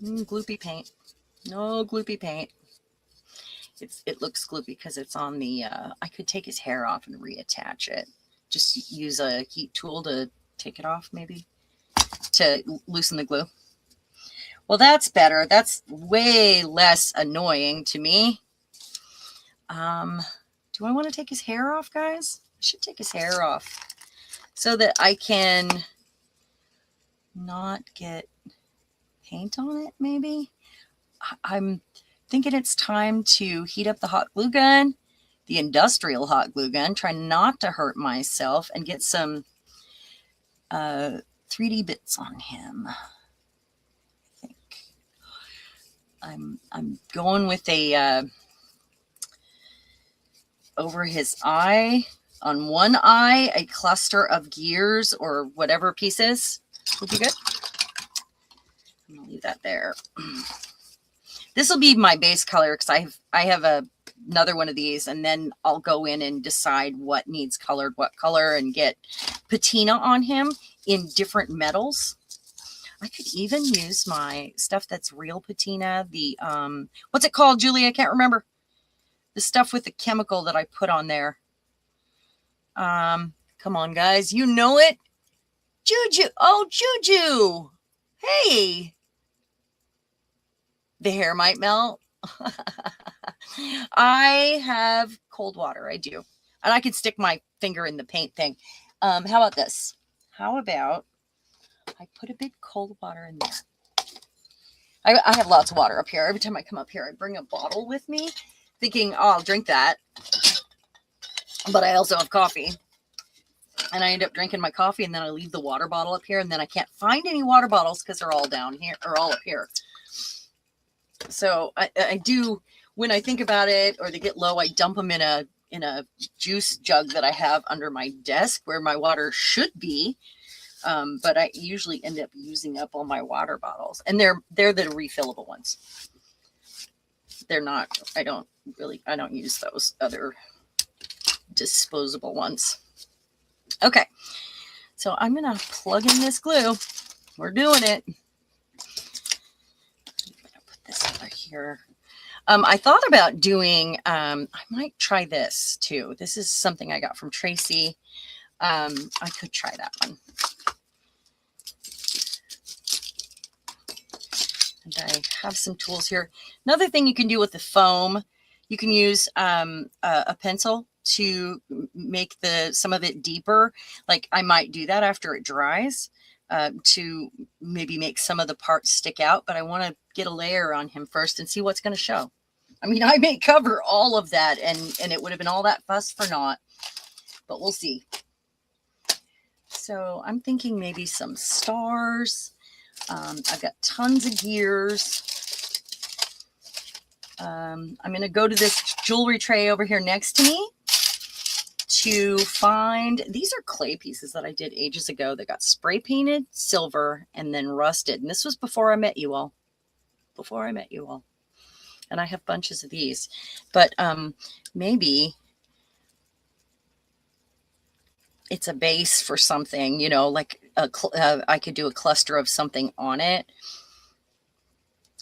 Gloopy paint. No gloopy paint. It looks gloopy because it's on the, I could take his hair off and reattach it. Just use a heat tool to take it off maybe to loosen the glue. Well, that's better. That's way less annoying to me. Do I want to take his hair off, guys? I should take his hair off so that I can not get paint on it, maybe. I'm thinking it's time to heat up the hot glue gun, the industrial hot glue gun, try not to hurt myself, and get some 3D bits on him. I think I'm going with a over his eye, on one eye, a cluster of gears or whatever pieces would be good. I'm gonna leave that there. This will be my base color because I have another one of these, and then I'll go in and decide what needs colored, what color, and get patina on him in different metals. I could even use my stuff that's real patina. The what's it called, Julie? I can't remember. The stuff with the chemical that I put on there. Come on, guys, you know it. Juju. Oh, Juju. Hey. The hair might melt. I have cold water. I do. And I can stick my finger in the paint thing. How about this? How about I put a bit cold water in there? I have lots of water up here. Every time I come up here, I bring a bottle with me thinking, oh, I'll drink that. But I also have coffee. And I end up drinking my coffee, and then I leave the water bottle up here, and then I can't find any water bottles because they're all down here or all up here. So I do, when I think about it or they get low, I dump them in a juice jug that I have under my desk where my water should be. But I usually end up using up all my water bottles, and they're the refillable ones. They're not, I don't use those other disposable ones. Okay. So I'm going to plug in this glue. We're doing it. Over here. I thought about doing, I might try this too. This is something I got from Tracy. I could try that one. And I have some tools here. Another thing you can do with the foam, you can use a pencil to make some of it deeper. Like I might do that after it dries. To maybe make some of the parts stick out, but I want to get a layer on him first and see what's going to show. I mean, I may cover all of that and it would have been all that fuss for naught, but we'll see. So I'm thinking maybe some stars. I've got tons of gears. I'm going to go to this jewelry tray over here next to me to find, these are clay pieces that I did ages ago that got spray painted silver and then rusted. And this was before I met you all. Before I met you all. And I have bunches of these. But maybe it's a base for something, you know, like I could do a cluster of something on it.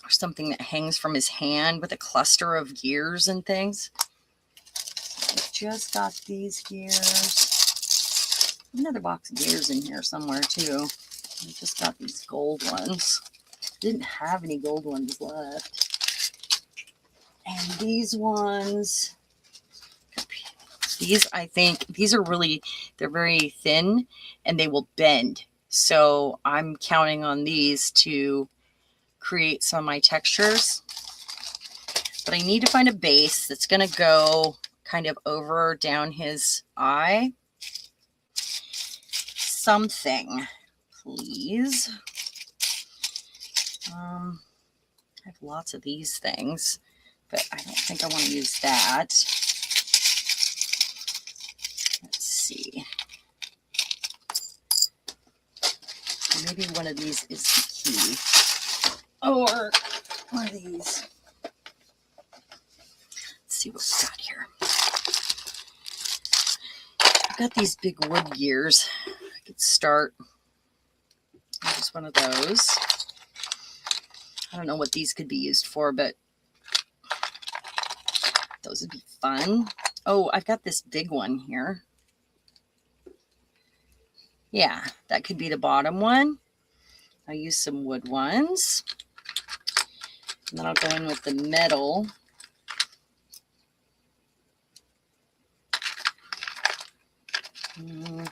Or something that hangs from his hand with a cluster of gears and things. I just got these gears. Another box of gears in here somewhere too. I just got these gold ones. Didn't have any gold ones left. And these ones, these I think, these are really, they're very thin and they will bend. So I'm counting on these to create some of my textures. But I need to find a base that's going to go kind of over down his eye. Something, please. I have lots of these things, but I don't think I want to use that. Let's see. Maybe one of these is the key. Or one of these. See what we got here. I've got these big wood gears. I could start. Use one of those. I don't know what these could be used for, but those would be fun. Oh, I've got this big one here. Yeah, that could be the bottom one. I'll use some wood ones. And then I'll go in with the metal. I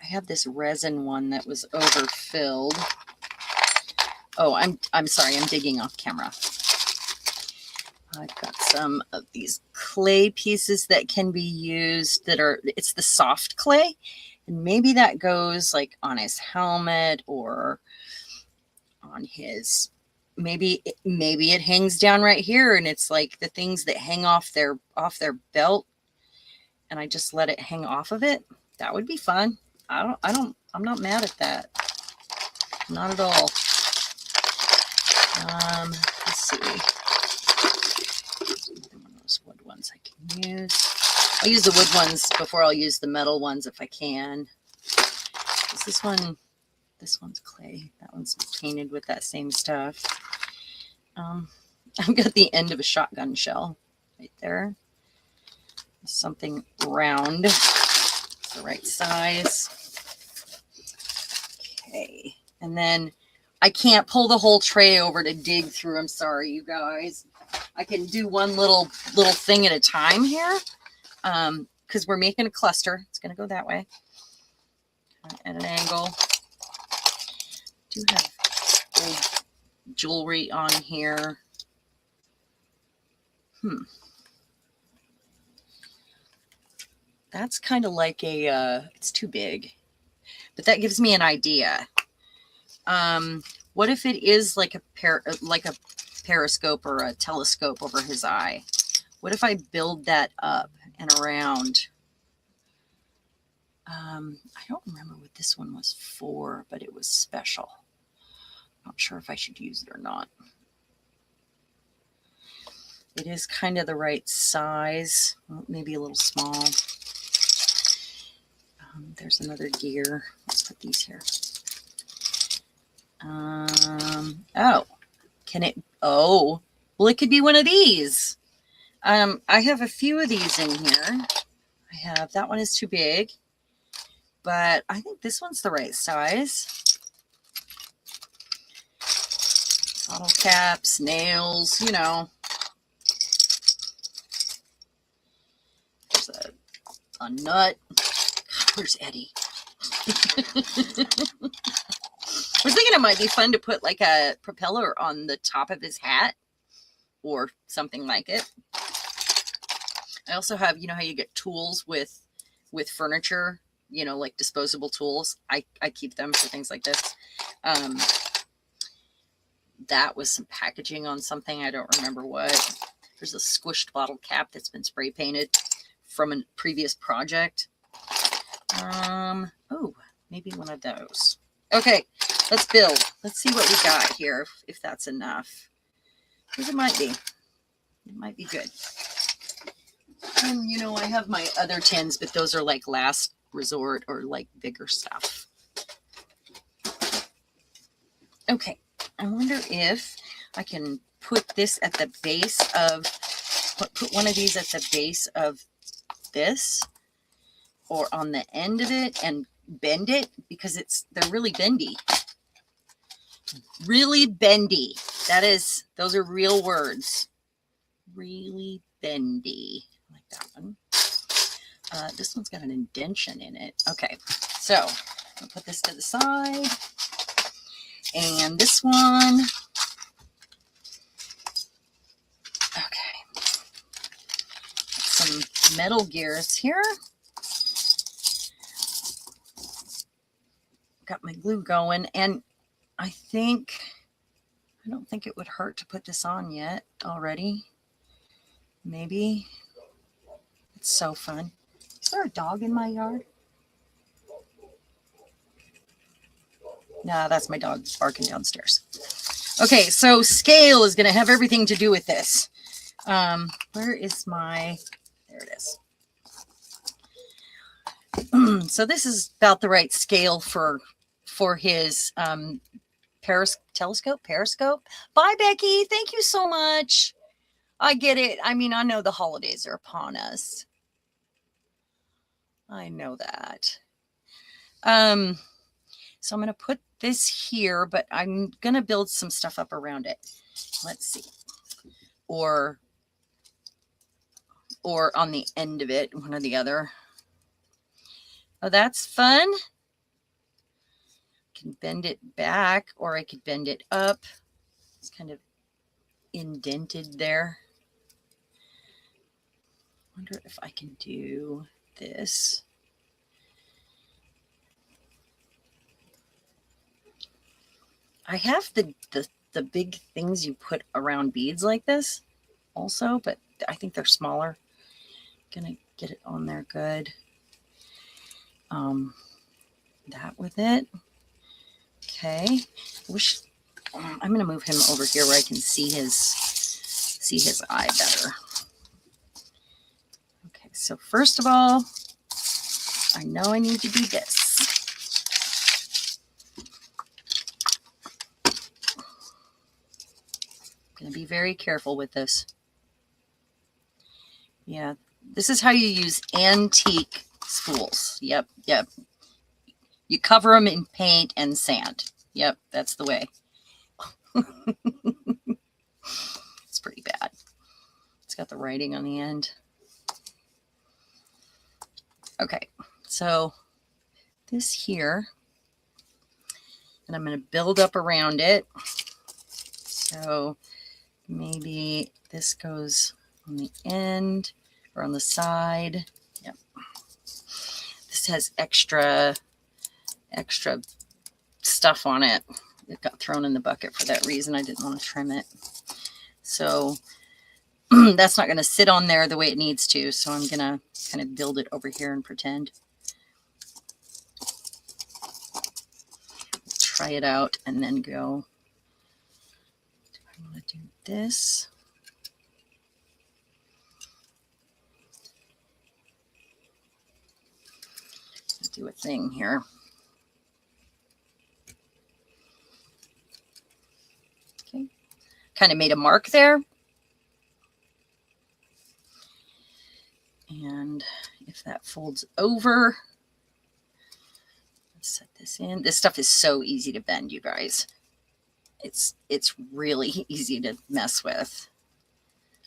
have this resin one that was overfilled. Oh, I'm sorry, I'm digging off camera. I've got some of these clay pieces that can be used that are, it's the soft clay. And maybe that goes like on his helmet or on his, maybe it hangs down right here and it's like the things that hang off their belt and I just let it hang off of it. That would be fun. I'm not mad at that. Not at all. Let's see. One of those wood ones I can use. I'll use the wood ones before I'll use the metal ones if I can. This one's clay. That one's painted with that same stuff. I've got the end of a shotgun shell right there. Something round. It's the right size. Okay. And then I can't pull the whole tray over to dig through. I'm sorry, you guys. I can do one little thing at a time here. Because we're making a cluster. It's going to go that way. At an angle. Do have old jewelry on here. That's kind of like a, it's too big. But that gives me an idea. What if it is like a periscope or a telescope over his eye? What if I build that up and around? I don't remember what this one was for, but it was special. Not sure if I should use it or not. It is kind of the right size, maybe a little small. There's another gear. Let's put these here. Oh, can it? Oh, well, it could be one of these. I have a few of these in here. I have, that one is too big, but I think this one's the right size. Bottle caps, nails, you know. There's a nut. Where's Eddie? I was thinking it might be fun to put like a propeller on the top of his hat or something like it. I also have, you know how you get tools with furniture you know, like disposable tools. I keep them for things like this. That was some packaging on something. I don't remember what. There's a squished bottle cap that's been spray painted from a previous project. Oh, maybe one of those. Okay, let's build. Let's see what we got here, if that's enough. Because it might be. It might be good. And, you know, I have my other tins, but those are like last resort or like bigger stuff. Okay, I wonder if I can put this at the base of, put one of these at the base of this or on the end of it and bend it, because they're really bendy. Really bendy. Those are real words. Really bendy. I like that one. This one's got an indentation in it. Okay, so I'll put this to the side. And this one. Okay. Some metal gears here. Got my glue going, and I don't think it would hurt to put this on yet already. Maybe. It's so fun. Is there a dog in my yard? No, that's my dog barking downstairs. Okay, so scale is going to have everything to do with this. Where is my... There it is. So this is about the right scale for his periscope. Bye, Becky. Thank you so much. I get it. I mean, I know the holidays are upon us. I know that. So I'm going to put this here, but I'm going to build some stuff up around it. Let's see. Or on the end of it, one or the other. Oh, that's fun. I can bend it back, or I could bend it up. It's kind of indented there. I wonder if I can do this. I have the big things you put around beads like this also, but I think they're smaller. Gonna get it on there good. That with it. Okay. I'm gonna move him over here where I can see his eye better. Okay, so first of all, I know I need to do this. I'm gonna be very careful with this. Yeah, this is how you use antique spools. Yep. You cover them in paint and sand. Yep, that's the way. It's pretty bad. It's got the writing on the end. Okay, so this here, and I'm going to build up around it. So maybe this goes on the end or on the side. Yep. This has extra stuff on it. It got thrown in the bucket for that reason. I didn't want to trim it. So that's not going to sit on there the way it needs to. So I'm going to kind of build it over here and pretend. Try it out and then go. Do I want to do this? Let's do a thing here. Okay. Kind of made a mark there. And if that folds over, let's set this in. This stuff is so easy to bend, you guys. It's really easy to mess with.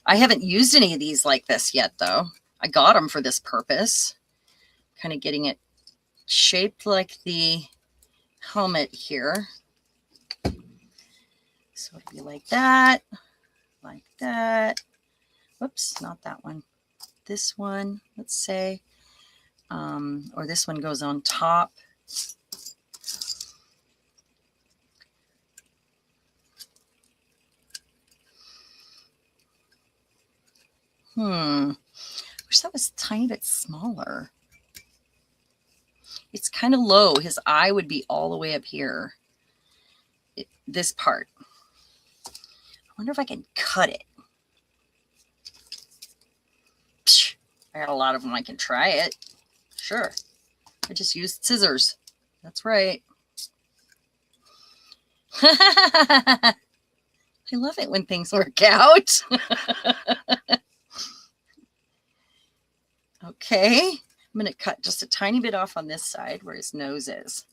I haven't used any of these like this yet, though. I got them for this purpose. Kind of getting it shaped like the helmet here. So it'd be like that. Whoops, not that one. This one, let's say, or this one goes on top. Wish that was a tiny bit smaller. It's kind of low. His eye would be all the way up here. This part. I wonder if I can cut it. Psh, I got a lot of them. I can try it. Sure. I just used scissors. That's right. I love it when things work out. Okay. I'm going to cut just a tiny bit off on this side where his nose is.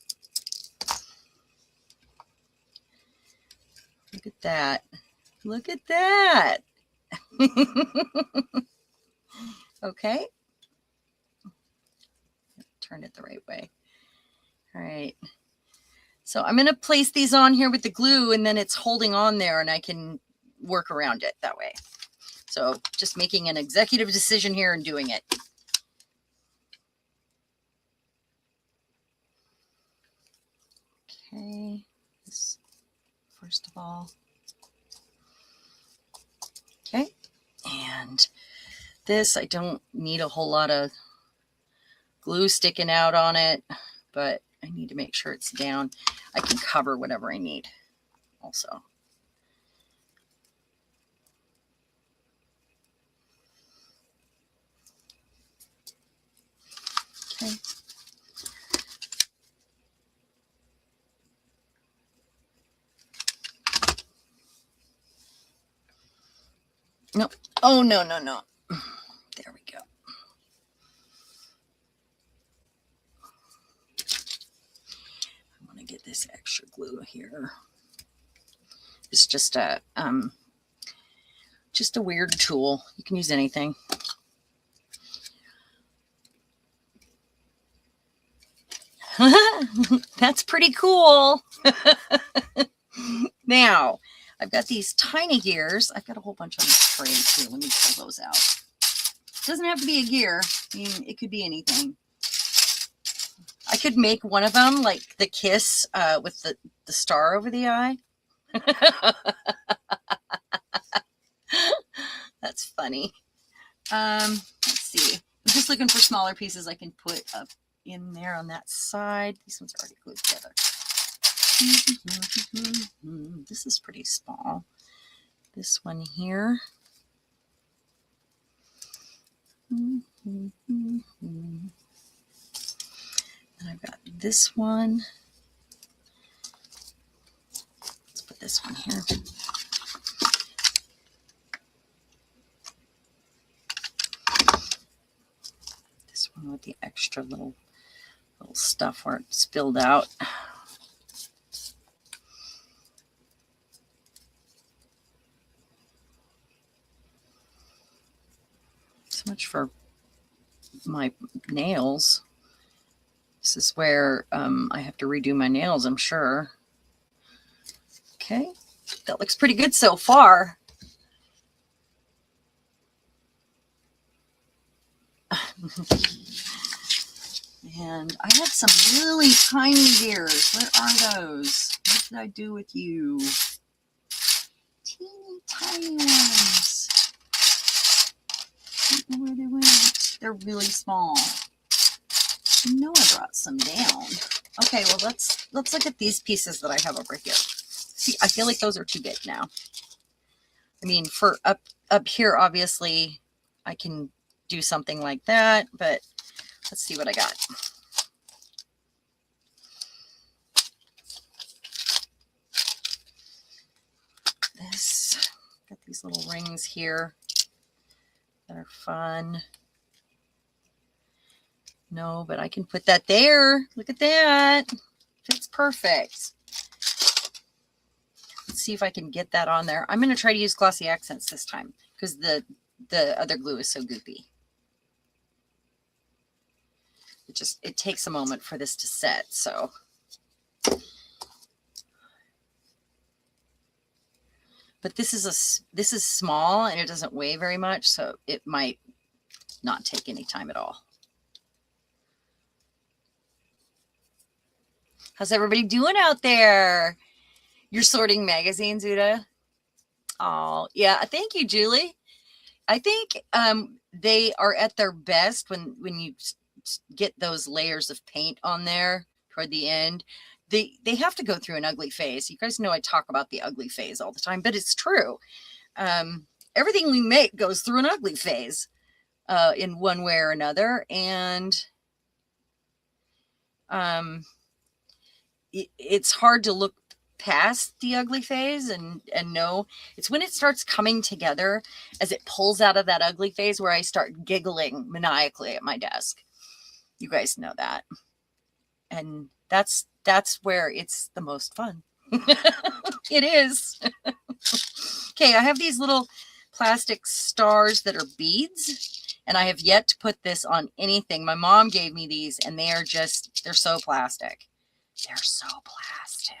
Look at that. Look at that. Okay. Turn it the right way. All right. So I'm going to place these on here with the glue, and then it's holding on there and I can work around it that way. So just making an executive decision here and doing it. Okay. This, first of all. Okay. And this, I don't need a whole lot of glue sticking out on it, but I need to make sure it's down. I can cover whatever I need also. Okay. No. Oh, no, no, no. There we go. I want to get this extra glue here. It's just a weird tool. You can use anything. That's pretty cool. Now, I've got these tiny gears. I've got a whole bunch on this tray too. Let me pull those out. It doesn't have to be a gear. I mean, it could be anything. I could make one of them like the kiss with the star over the eye. That's funny. Let's see. I'm just looking for smaller pieces I can put up in there on that side. These ones are already glued together. This is pretty small. This one here. And I've got this one. Let's put this one here. This one with the extra little stuff where it spilled out. So much for my nails. This is where I have to redo my nails, I'm sure. Okay, that looks pretty good so far. And I have some really tiny gears. Where are those? What did I do with you? Teeny tiny ones. I don't know where they went. They're really small. I know I brought some down. Okay, well let's look at these pieces that I have over here. See, I feel like those are too big now. I mean, for up here, obviously, I can do something like that, but let's see what I got. This, got these little rings here that are fun. No, but I can put that there. Look at that. Fits perfect. Let's see if I can get that on there. I'm going to try to use glossy accents this time because the other glue is so goopy. It takes a moment for this to set, so. But this is small and it doesn't weigh very much, so it might not take any time at all. How's everybody doing out there? You're sorting magazines, Uda? Oh, yeah. Thank you, Julie. I think they are at their best when you get those layers of paint on there toward the end. They have to go through an ugly phase. You guys know I talk about the ugly phase all the time, but it's true. Everything we make goes through an ugly phase in one way or another. And it's hard to look past the ugly phase and know. It's when it starts coming together as it pulls out of that ugly phase where I start giggling maniacally at my desk. You guys know that. And that's where it's the most fun. It is. Okay, I have these little plastic stars that are beads, and I have yet to put this on anything. My mom gave me these, and they're so plastic. They're so plastic.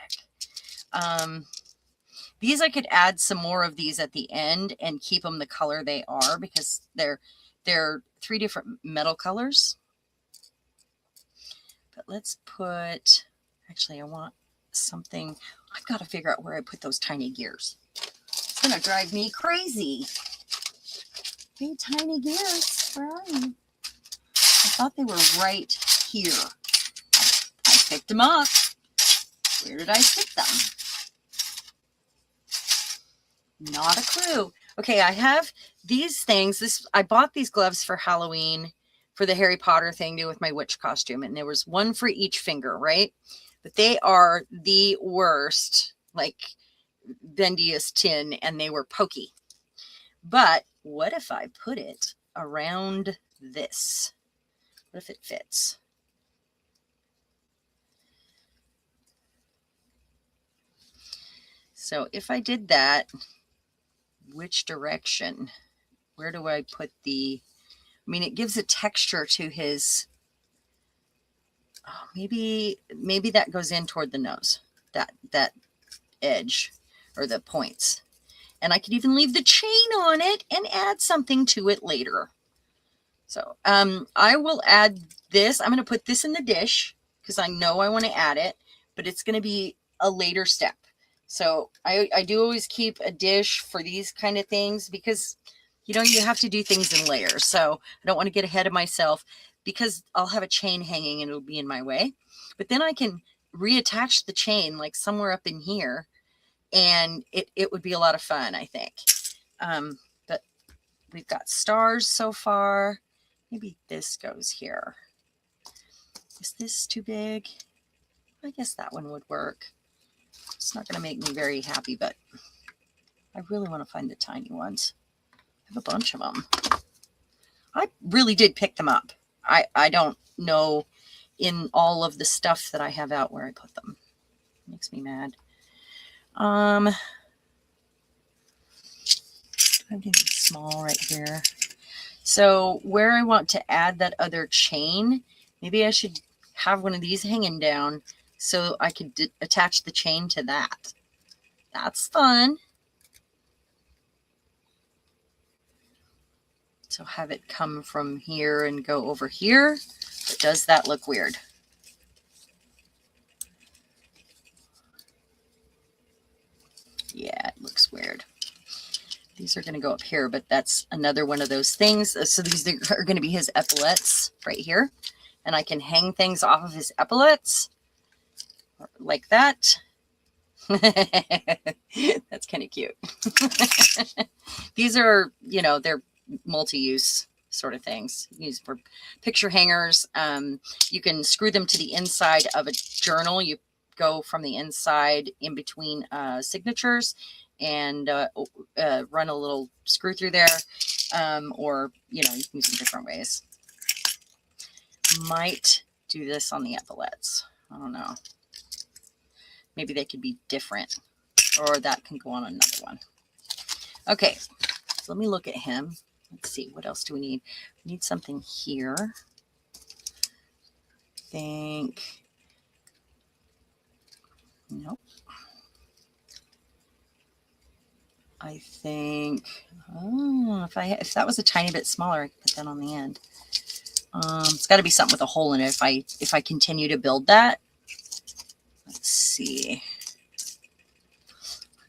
These I could add some more of these at the end and keep them the color they are, because they're 3 different metal colors. But let's put, actually I want something, I've got to figure out where I put those tiny gears. It's going to drive me crazy. Hey, tiny gears, where are you? I thought they were right here. I picked them up. Where did I stick them? Not a clue. Okay, I have these things. I bought these gloves for Halloween for the Harry Potter thing to do with my witch costume, and there was one for each finger, right? But they are the worst, like bendiest tin, and they were pokey. But what if I put it around this? What if it fits? So if I did that, which direction? Where do I put the, I mean, it gives a texture to his, oh, maybe that goes in toward the nose, that edge or the points. And I could even leave the chain on it and add something to it later. So I will add this. I'm going to put this in the dish because I know I want to add it, but it's going to be a later step. So I do always keep a dish for these kind of things because, you know, you have to do things in layers. So I don't want to get ahead of myself because I'll have a chain hanging and it'll be in my way. But then I can reattach the chain like somewhere up in here, and it would be a lot of fun, I think. But we've got stars so far. Maybe this goes here. Is this too big? I guess that one would work. It's not going to make me very happy, but I really want to find the tiny ones. I have a bunch of them. I really did pick them up. I don't know in all of the stuff that I have out where I put them. It makes me mad. I'm going to be small right here. So where I want to add that other chain, maybe I should have one of these hanging down so I could attach the chain to that. That's fun. So have it come from here and go over here. But does that look weird? Yeah, it looks weird. These are going to go up here, but that's another one of those things. So these are going to be his epaulets right here. And I can hang things off of his epaulets like that. That's kind of cute. These are, you know, they're multi-use sort of things. Used for picture hangers. You can screw them to the inside of a journal. You go from the inside in between signatures and run a little screw through there, or, you know, you can use them different ways. Might do this on the epaulets. I don't know. Maybe they could be different, or that can go on another one. Okay, so let me look at him. Let's see, what else do we need? We need something here. I think, nope. I think, oh, if that was a tiny bit smaller, I could put that on the end. It's got to be something with a hole in it if I continue to build that. Let's see.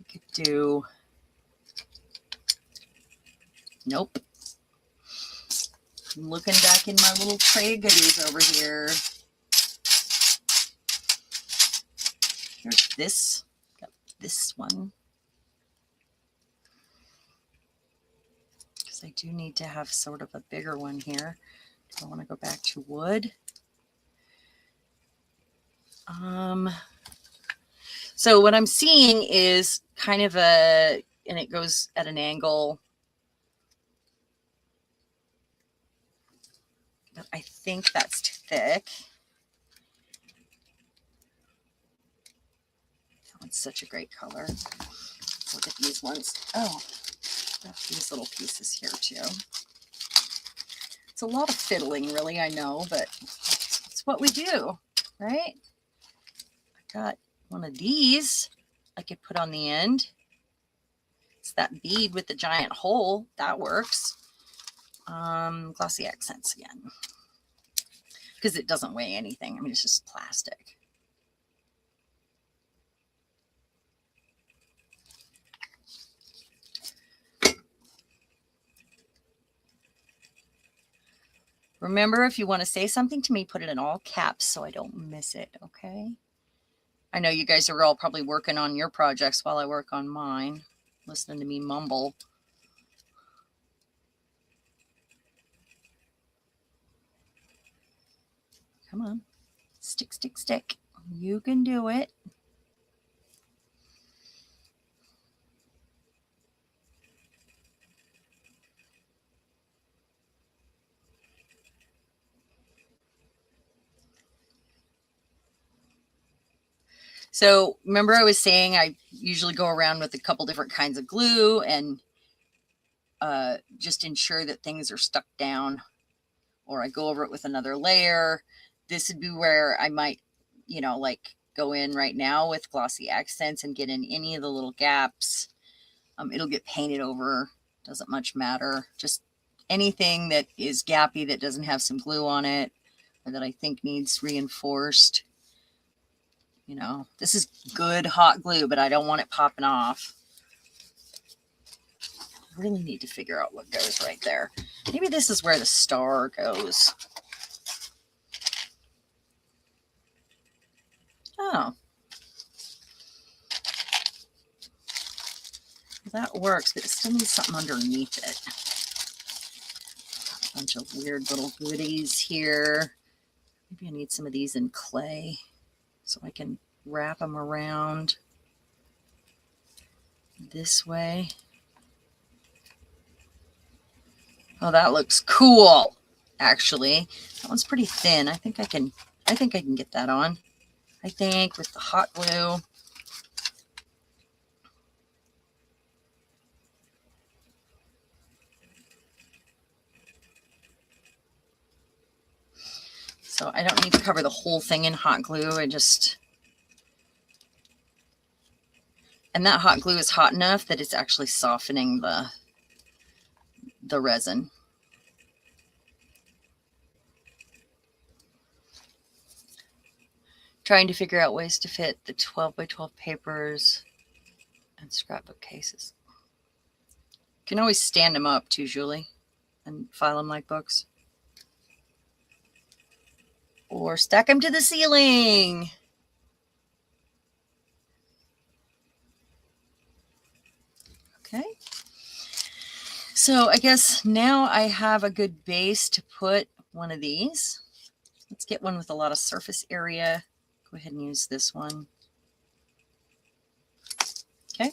I could do, nope. I'm looking back in my little tray of goodies over here. Here's this, got this one. Because I do need to have sort of a bigger one here. I want to go back to wood. So what I'm seeing is kind of and it goes at an angle. But I think that's too thick. That one's such a great color. Let's look at these ones. Oh, got these little pieces here too. It's a lot of fiddling, really, I know, but it's what we do, right? I got one of these I could put on the end. It's that bead with the giant hole. That works. Glossy accents again. Because it doesn't weigh anything. I mean, it's just plastic. Remember, if you want to say something to me, put it in all caps so I don't miss it, okay? I know you guys are all probably working on your projects while I work on mine, listening to me mumble. Come on. Stick, stick, stick. You can do it. So remember I was saying I usually go around with a couple different kinds of glue and just ensure that things are stuck down, or I go over it with another layer. This would be where I might, you know, like go in right now with glossy accents and get in any of the little gaps. It'll get painted over. Doesn't much matter. Just anything that is gappy that doesn't have some glue on it or that I think needs reinforced. You know, this is good hot glue, but I don't want it popping off. I really need to figure out what goes right there. Maybe this is where the star goes. Oh. That works, but it still needs something underneath it. A bunch of weird little goodies here. Maybe I need some of these in clay so I can wrap them around this way. Oh, that looks cool, actually. That one's pretty thin. I think I can get that on. I think with the hot glue. So I don't need to cover the whole thing in hot glue. And that hot glue is hot enough that it's actually softening the resin. Trying to figure out ways to fit the 12 by 12 papers and scrapbook cases. You can always stand them up too, Julie, and file them like books. Or stack them to the ceiling. Okay. So I guess now I have a good base to put one of these. Let's get one with a lot of surface area. Go ahead and use this one. Okay.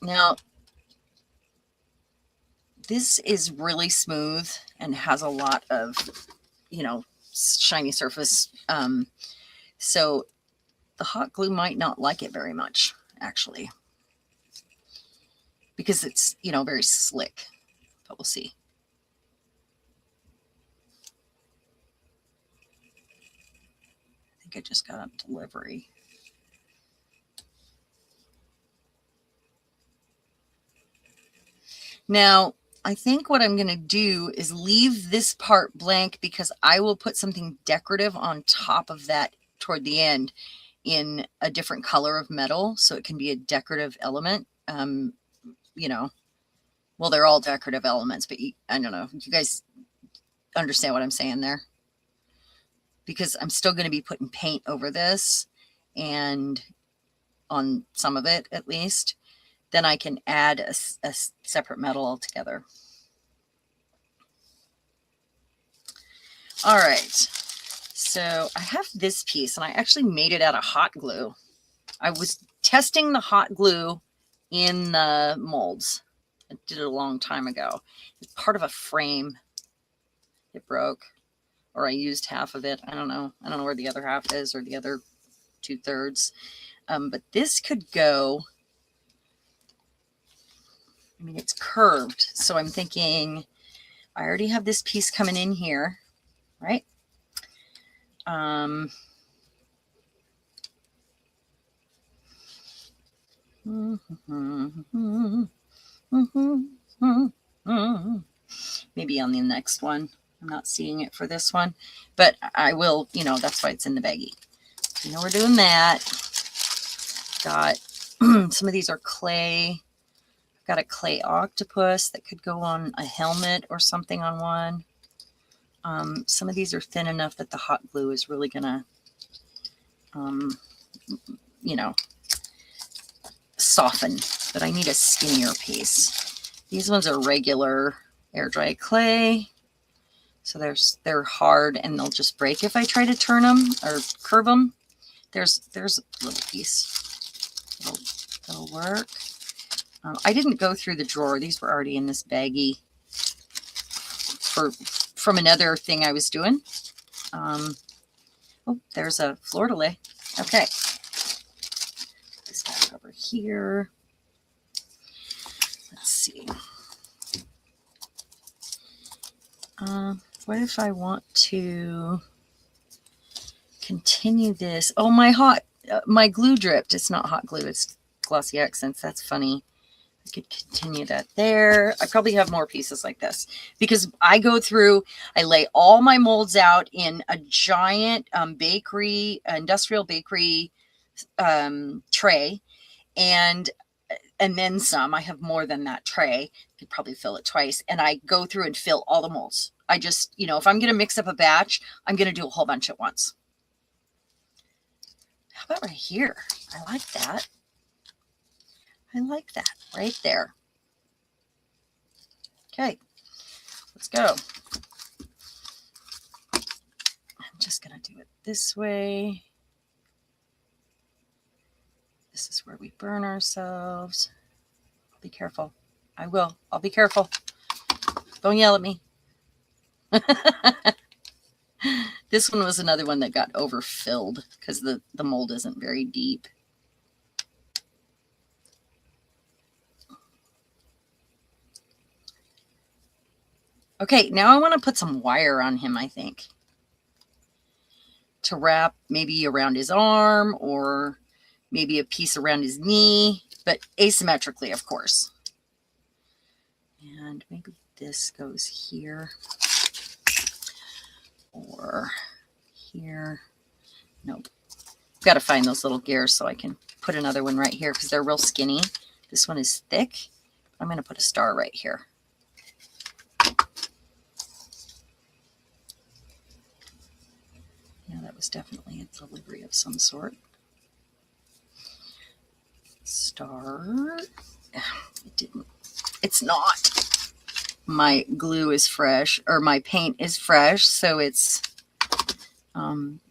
Now, this is really smooth and has a lot of, you know, shiny surface. So the hot glue might not like it very much, actually, because it's, you know, very slick, but we'll see. I think I just got a delivery. Now, I think what I'm going to do is leave this part blank because I will put something decorative on top of that toward the end in a different color of metal, so it can be a decorative element. You know, well, they're all decorative elements, but I don't know. You guys understand what I'm saying there? Because I'm still going to be putting paint over this, and on some of it at least, then I can add a separate metal altogether. All right, so I have this piece, and I actually made it out of hot glue. I was testing the hot glue in the molds. I did it a long time ago. It's part of a frame. It broke, or I used half of it. I don't know. I don't know where the other half is, or the other 2/3. But this could go, I mean, it's curved. So I'm thinking I already have this piece coming in here, right? Maybe on the next one. I'm not seeing it for this one, but I will, you know, that's why it's in the baggie. You know, we're doing that. Got some of these are clay. I've got a clay octopus that could go on a helmet or something on one. Some of these are thin enough that the hot glue is really gonna, you know, soften, but I need a skinnier piece. These ones are regular air dry clay. So they're hard and they'll just break if I try to turn them or curve them. There's a little piece that'll work. I didn't go through the drawer. These were already in this baggie from another thing I was doing. Oh, there's a fleur-de-lis. Okay. This guy over here. Let's see. What if I want to continue this? Oh, my glue dripped. It's not hot glue. It's glossy accents. That's funny. I could continue that there. I probably have more pieces like this because I go through, I lay all my molds out in a giant industrial bakery tray, and then some. I have more than that tray. I could probably fill it twice. And I go through and fill all the molds. I just, you know, if I'm going to mix up a batch, I'm going to do a whole bunch at once. How about right here? I like that. I like that right there. Okay, let's go. I'm just going to do it this way. This is where we burn ourselves. I'll be careful. I will. I'll be careful. Don't yell at me. This one was another one that got overfilled because the mold isn't very deep. Okay, now I want to put some wire on him, I think, to wrap maybe around his arm or maybe a piece around his knee, but asymmetrically, of course. And maybe this goes here or here. Nope. Got to find those little gears so I can put another one right here because they're real skinny. This one is thick. I'm going to put a star right here. Yeah, that was definitely a delivery of some sort. Star. It didn't. It's not. My glue is fresh, or my paint is fresh, so it's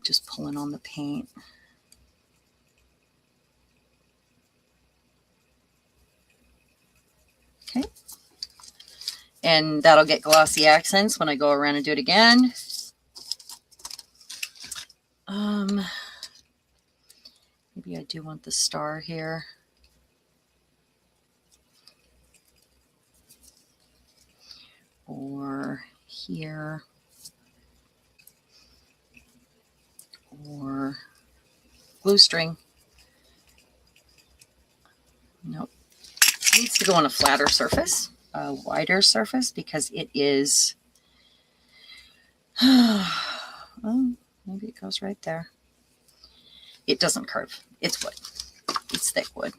just pulling on the paint. Okay. And that'll get glossy accents when I go around and do it again. Maybe I do want the star here. Or here. Or glue string. Nope. It needs to go on a flatter surface, a wider surface, because it is, oh, maybe it goes right there. It doesn't curve. It's wood. It's thick wood.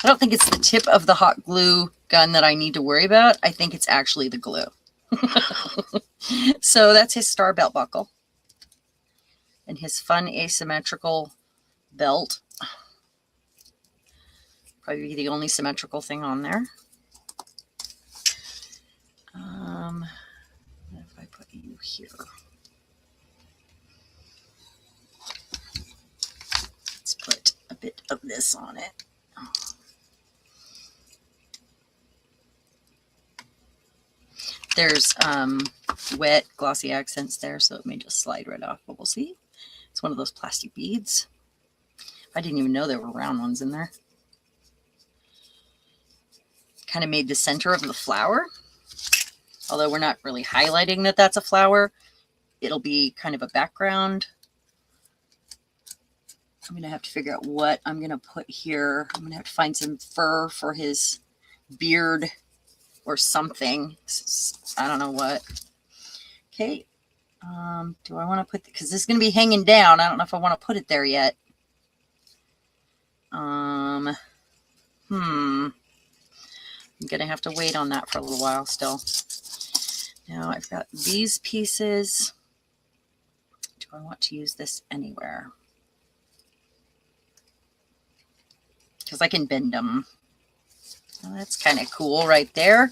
I don't think it's the tip of the hot glue gun that I need to worry about. I think it's actually the glue. So that's his star belt buckle and his fun asymmetrical belt. Probably the only symmetrical thing on there. What if I put you here? Let's put a bit of this on it. There's wet glossy accents there, so it may just slide right off, but we'll see. It's one of those plastic beads. I didn't even know there were round ones in there. Kind of made the center of the flower. Although we're not really highlighting that that's a flower. It'll be kind of a background. I'm going to have to figure out what I'm going to put here. I'm going to have to find some fur for his beard or something. I don't know what. Okay. Do I want to put, because this is going to be hanging down. I don't know if I want to put it there yet. I'm going to have to wait on that for a little while still. Now I've got these pieces. Do I want to use this anywhere? Because I can bend them. Well, that's kind of cool right there.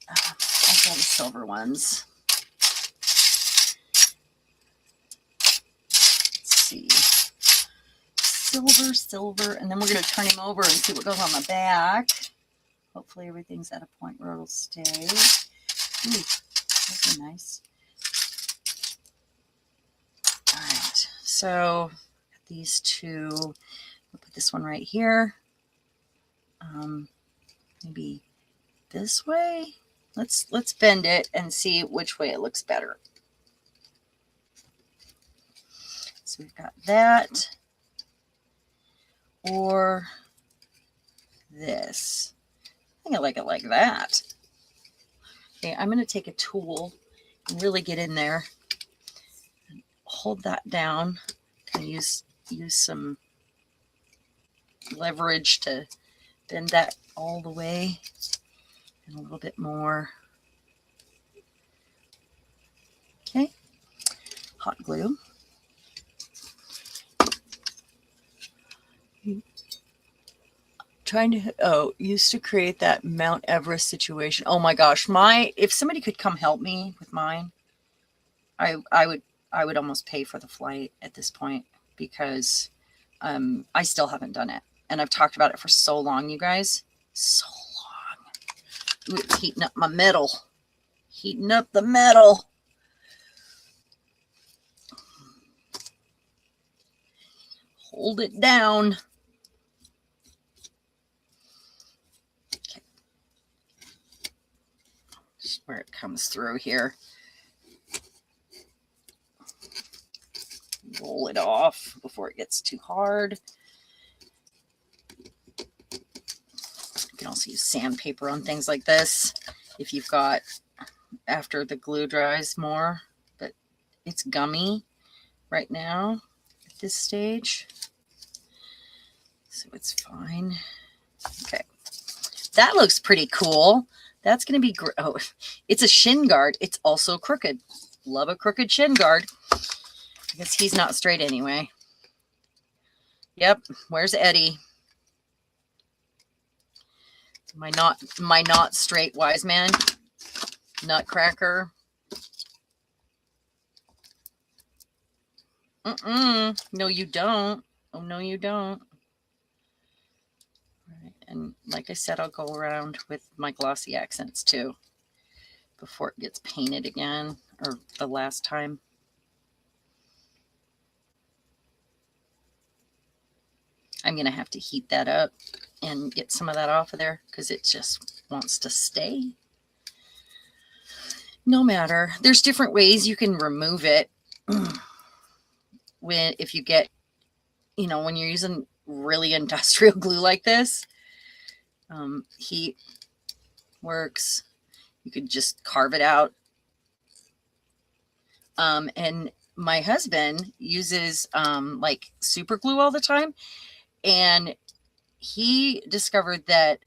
I've got the silver ones. Let's see. Silver, and then we're going to turn him over and see what goes on the back. Hopefully everything's at a point where it'll stay. Ooh, those are nice. All right, so these two, we'll put this one right here. Maybe this way. Let's bend it and see which way it looks better. So we've got that or this. I think I like it like that. Okay, I'm going to take a tool and really get in there and hold that down. Kind of use some leverage to bend that all the way and a little bit more. Okay, hot glue. Trying to, used to create that Mount Everest situation. Oh my gosh, if somebody could come help me with mine, I would almost pay for the flight at this point, because I still haven't done it. And I've talked about it for so long, you guys. So long. Ooh, it's heating up my metal. Heating up the metal. Hold it down. Okay. Just where it comes through here. Roll it off before it gets too hard. You can also use sandpaper on things like this if you've got, after the glue dries more, but it's gummy right now at this stage, so it's fine. Okay, that looks pretty cool. That's going to be great. Oh, it's a shin guard. It's also crooked. Love a crooked shin guard. I guess he's not straight anyway. Yep. Where's Eddie? My not straight wise man. Nutcracker. No, you don't. Oh, no, you don't. All right. And like I said, I'll go around with my glossy accents too before it gets painted again, or the last time. I'm going to have to heat that up and get some of that off of there because it just wants to stay. No matter. There's different ways you can remove it. If you get, when you're using really industrial glue like this. Heat works. You could just carve it out. And my husband uses like super glue all the time, and he discovered that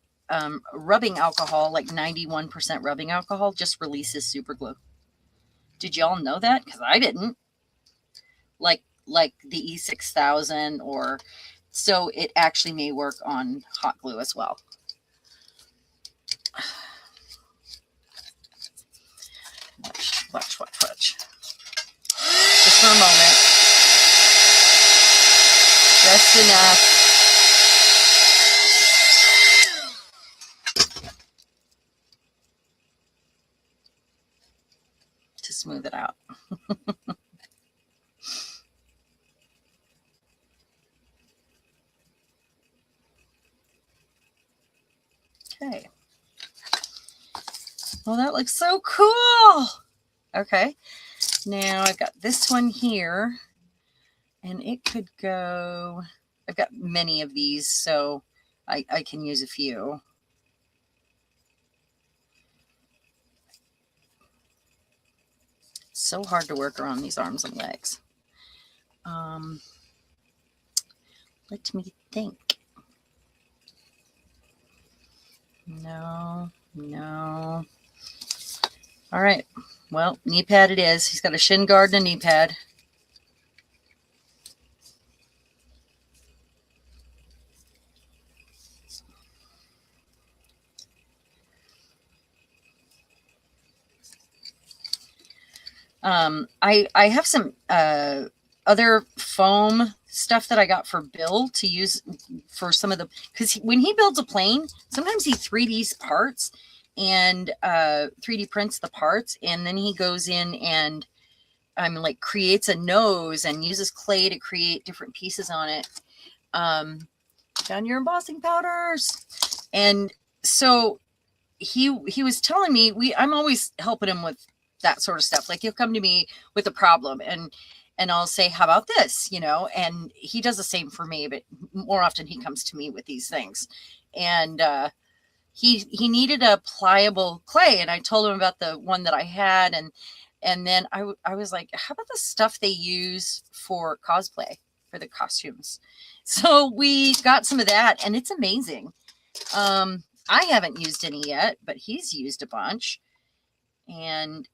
rubbing alcohol, like 91% rubbing alcohol, just releases super glue. Did y'all know that? Because I didn't. Like the E6000, or so it actually may work on hot glue as well. Watch. Just for a moment. Just enough. To smooth it out. Okay. Well, that looks so cool. Okay. Now I've got this one here, and it could go, I've got many of these, so I can use a few. It's so hard to work around these arms and legs. Let me think. No. All right. Well, knee pad it is. He's got a shin guard and a knee pad. I have some other foam stuff that I got for Bill to use for some of the, because when he builds a plane, sometimes he 3Ds parts and 3D prints the parts, and then he goes in and like creates a nose and uses clay to create different pieces on it. Found your embossing powders. And so he was telling me, I'm always helping him with that sort of stuff. Like he'll come to me with a problem and I'll say, how about this? You know, and he does the same for me, but more often he comes to me with these things. And he needed a pliable clay, and I told him about the one that I had, and then I was like, how about the stuff they use for cosplay, for the costumes? So we got some of that, and it's amazing. I haven't used any yet, but he's used a bunch, and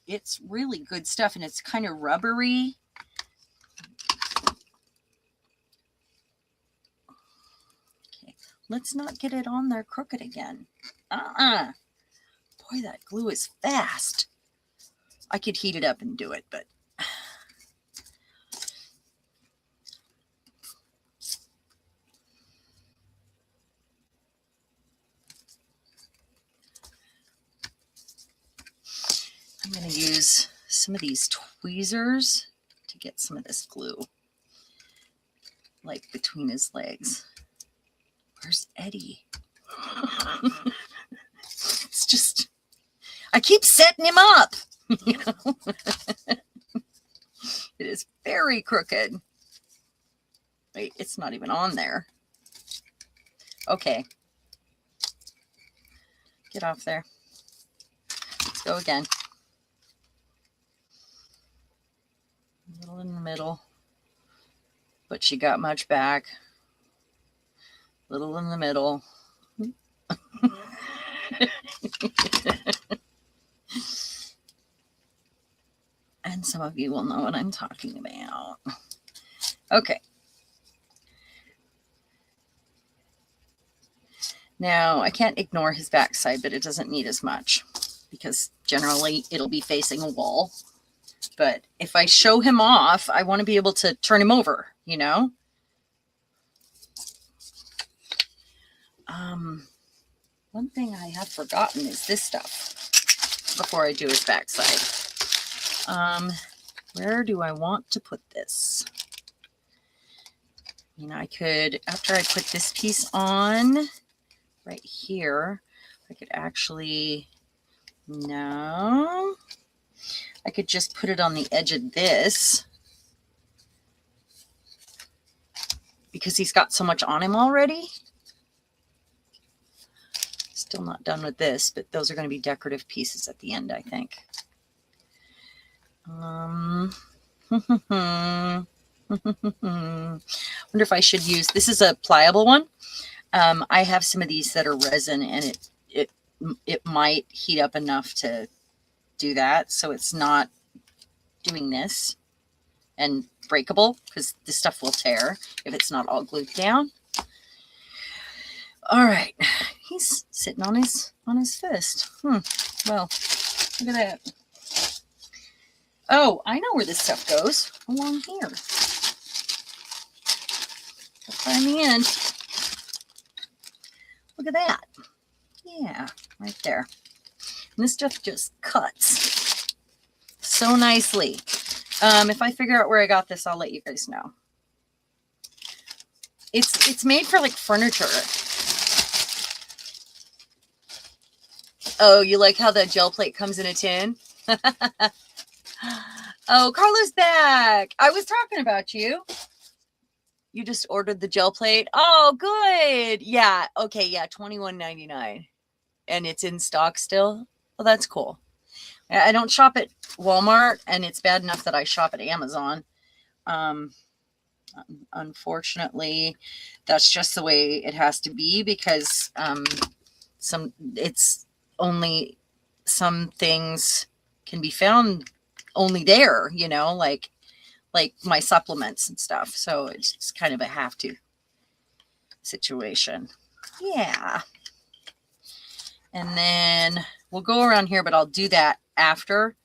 it's really good stuff, and it's kind of rubbery. Okay, let's not get it on there crooked again. Boy, that glue is fast. I could heat it up and do it, but I'm going to use some of these tweezers to get some of this glue, like between his legs. Where's Eddie? It's just, I keep setting him up. You know, it is very crooked. Wait, it's not even on there. Okay. Get off there. Let's go again. A little in the middle, but she got much back. Little in the middle. And some of you will know what I'm talking about. Okay. Now, I can't ignore his backside, but it doesn't need as much because generally it'll be facing a wall. But if I show him off, I want to be able to turn him over, you know? One thing I have forgotten is this stuff before I do his backside. Where do I want to put this? You know, I could, after I put this piece on right here, I could actually, no, I could just put it on the edge of this. because he's got so much on him already. Still not done with this, but those are going to be decorative pieces at the end, I think. Wonder if I should use, this is a pliable one. I have some of these that are resin, and it might heat up enough to do that, so it's not doing this and breakable, because this stuff will tear if it's not all glued down. All right, he's sitting on his fist. Well, look at that. Oh, I know where this stuff goes. Along here. Find the end. Look at that. Yeah, right there. And this stuff just cuts so nicely. If I figure out where I got this, I'll let you guys know. It's made for like furniture. Oh, you like how the gel plate comes in a tin? Oh, Carla's back. I was talking about you. You just ordered the gel plate. Oh, good. Yeah. Okay. Yeah. $21.99. And it's in stock still. Well, that's cool. I don't shop at Walmart, and it's bad enough that I shop at Amazon. Unfortunately, that's just the way it has to be, because it's only some things can be found only there, you know, like my supplements and stuff. So it's just kind of a have to situation. Yeah. And then we'll go around here, but I'll do that after,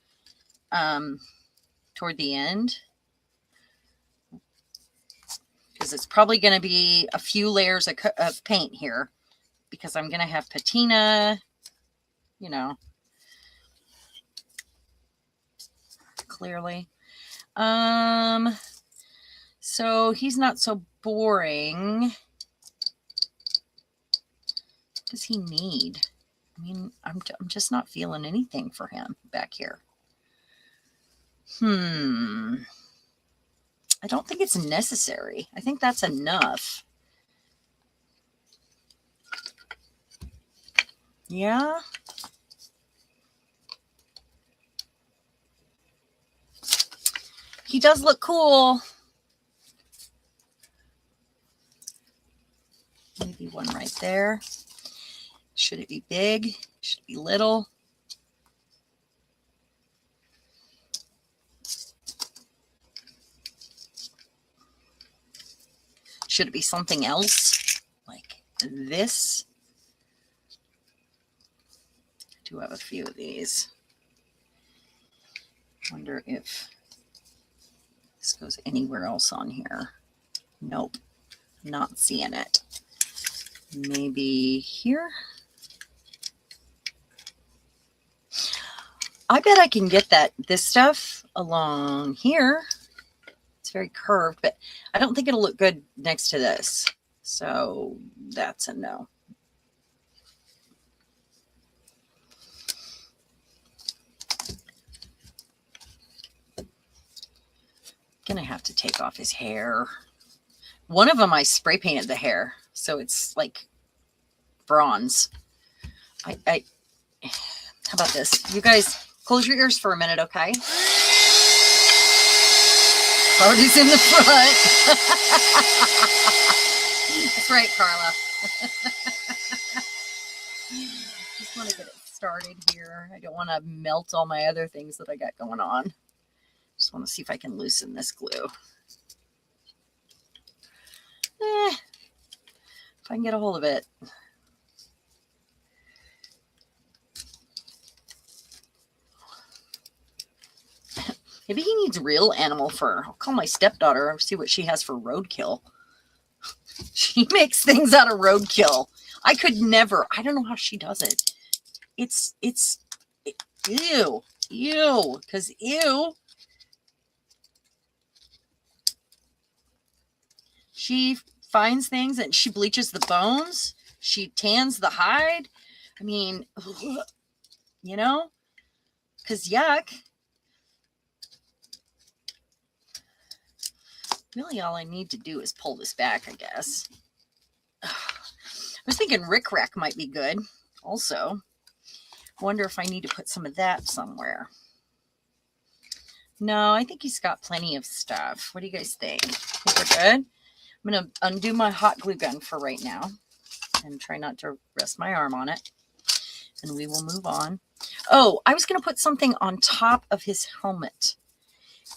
toward the end, because it's probably going to be a few layers of paint here, because I'm going to have patina, you know, clearly. So he's not so boring. What does he need? I mean, I'm just not feeling anything for him back here. I don't think it's necessary. I think that's enough. Yeah. He does look cool. Maybe one right there. Should it be big? Should it be little? Should it be something else? Like this? I do have a few of these. Wonder if this goes anywhere else on here. Nope. Not seeing it. Maybe here? I bet I can get this stuff along here. It's very curved, but I don't think it'll look good next to this. So that's a no. Gonna have to take off his hair. One of them I spray painted the hair, so it's like bronze. How about this? You guys close your ears for a minute, okay? Party's in the front. That's right, Carla. Just want to get it started here. I don't want to melt all my other things that I got going on. Just want to see if I can loosen this glue. If I can get a hold of it. Maybe he needs real animal fur. I'll call my stepdaughter and see what she has for roadkill. She makes things out of roadkill. I could never. I don't know how she does it. It's ew. Because ew. She finds things and she bleaches the bones. She tans the hide. I mean, you know, because yuck. Really all I need to do is pull this back, I guess. I was thinking rickrack might be good also. Wonder if I need to put some of that somewhere. No, I think he's got plenty of stuff. What do you guys think? Think we're good? I'm going to undo my hot glue gun for right now and try not to rest my arm on it. And we will move on. Oh, I was going to put something on top of his helmet.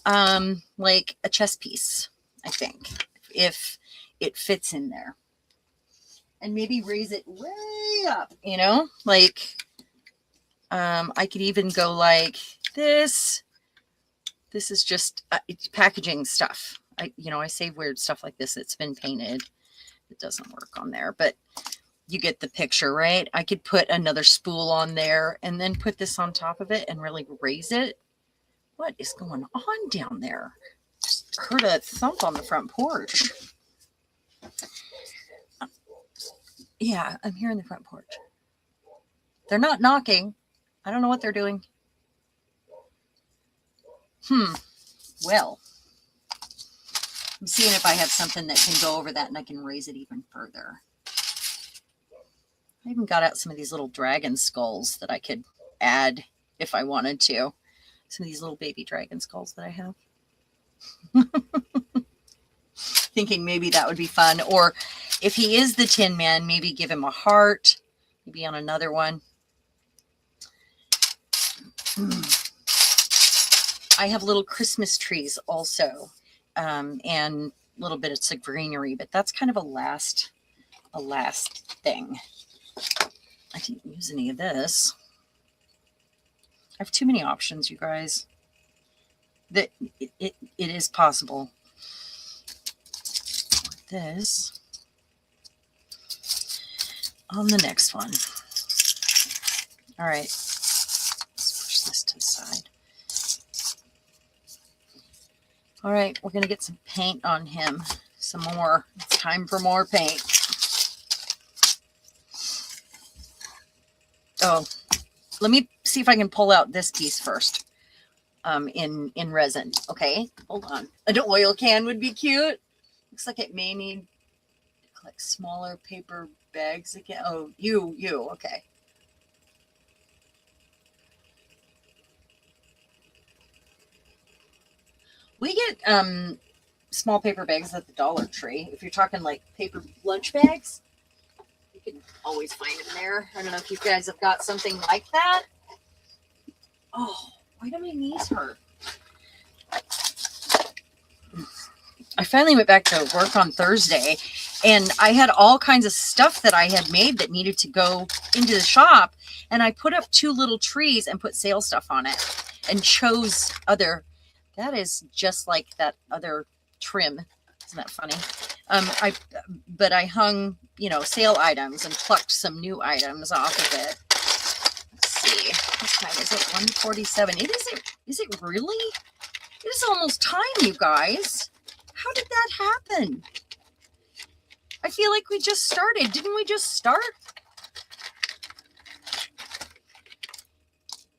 Like a chess piece, I think, if it fits in there. And maybe raise it way up, you know? Like, I could even go like this. This is just packaging stuff. I save weird stuff like this. It's been painted. It doesn't work on there, but you get the picture, right? I could put another spool on there and then put this on top of it and really raise it. What is going on down there? Just heard a thump on the front porch. Yeah, I'm here in the front porch. They're not knocking. I don't know what they're doing. Well, I'm seeing if I have something that can go over that and I can raise it even further. I even got out some of these little dragon skulls that I could add if I wanted to. Some of these little baby dragon skulls that I have. Thinking maybe that would be fun. Or if he is the Tin Man, maybe give him a heart. Maybe on another one. I have little Christmas trees also. And a little bit of some greenery. But that's kind of a last thing. I didn't use any of this. I have too many options, you guys. That it is possible. Like this. On the next one. All right. Let's push this to the side. All right, we're going to get some paint on him. Some more. It's time for more paint. Oh, let me see if I can pull out this piece first in resin. Okay, hold on. An oil can would be cute. Looks like it may need like smaller paper bags again. Oh, you, okay. We get small paper bags at the Dollar Tree. If you're talking like paper lunch bags, you can always find them there. I don't know if you guys have got something like that. Oh, why do my knees hurt? I finally went back to work on Thursday, and I had all kinds of stuff that I had made that needed to go into the shop, and I put up 2 little trees and put sale stuff on it and chose other. That is just like that other trim. Isn't that funny? But I hung, sale items and plucked some new items off of it. Let's see. What time is it? 1:47. Is it really? It is almost time, you guys. How did that happen? I feel like we just started. Didn't we just start?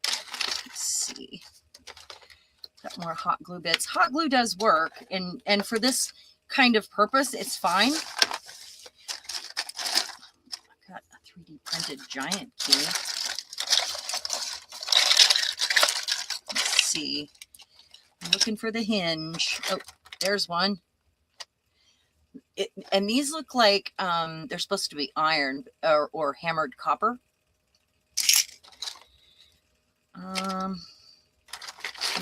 Let's see. Got more hot glue bits. Hot glue does work, and for this kind of purpose, it's fine. I've got a 3D printed giant key. Let's see. I'm looking for the hinge. Oh, there's one. And these look like they're supposed to be iron or hammered copper. I'm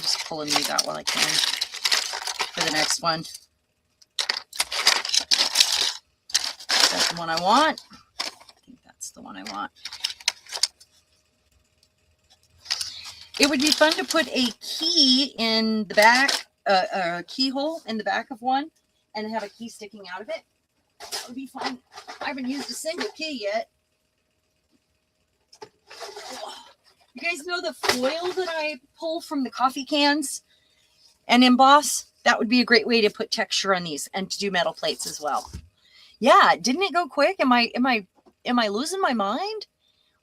just pulling these out while I can for the next one. Is that the one I want? I think that's the one I want. It would be fun to put a key in the back, a keyhole in the back of one, and have a key sticking out of it. That would be fun. I haven't used a single key yet. You guys know the foil that I pull from the coffee cans and emboss? That would be a great way to put texture on these and to do metal plates as well. Yeah, didn't it go quick? Am I losing my mind?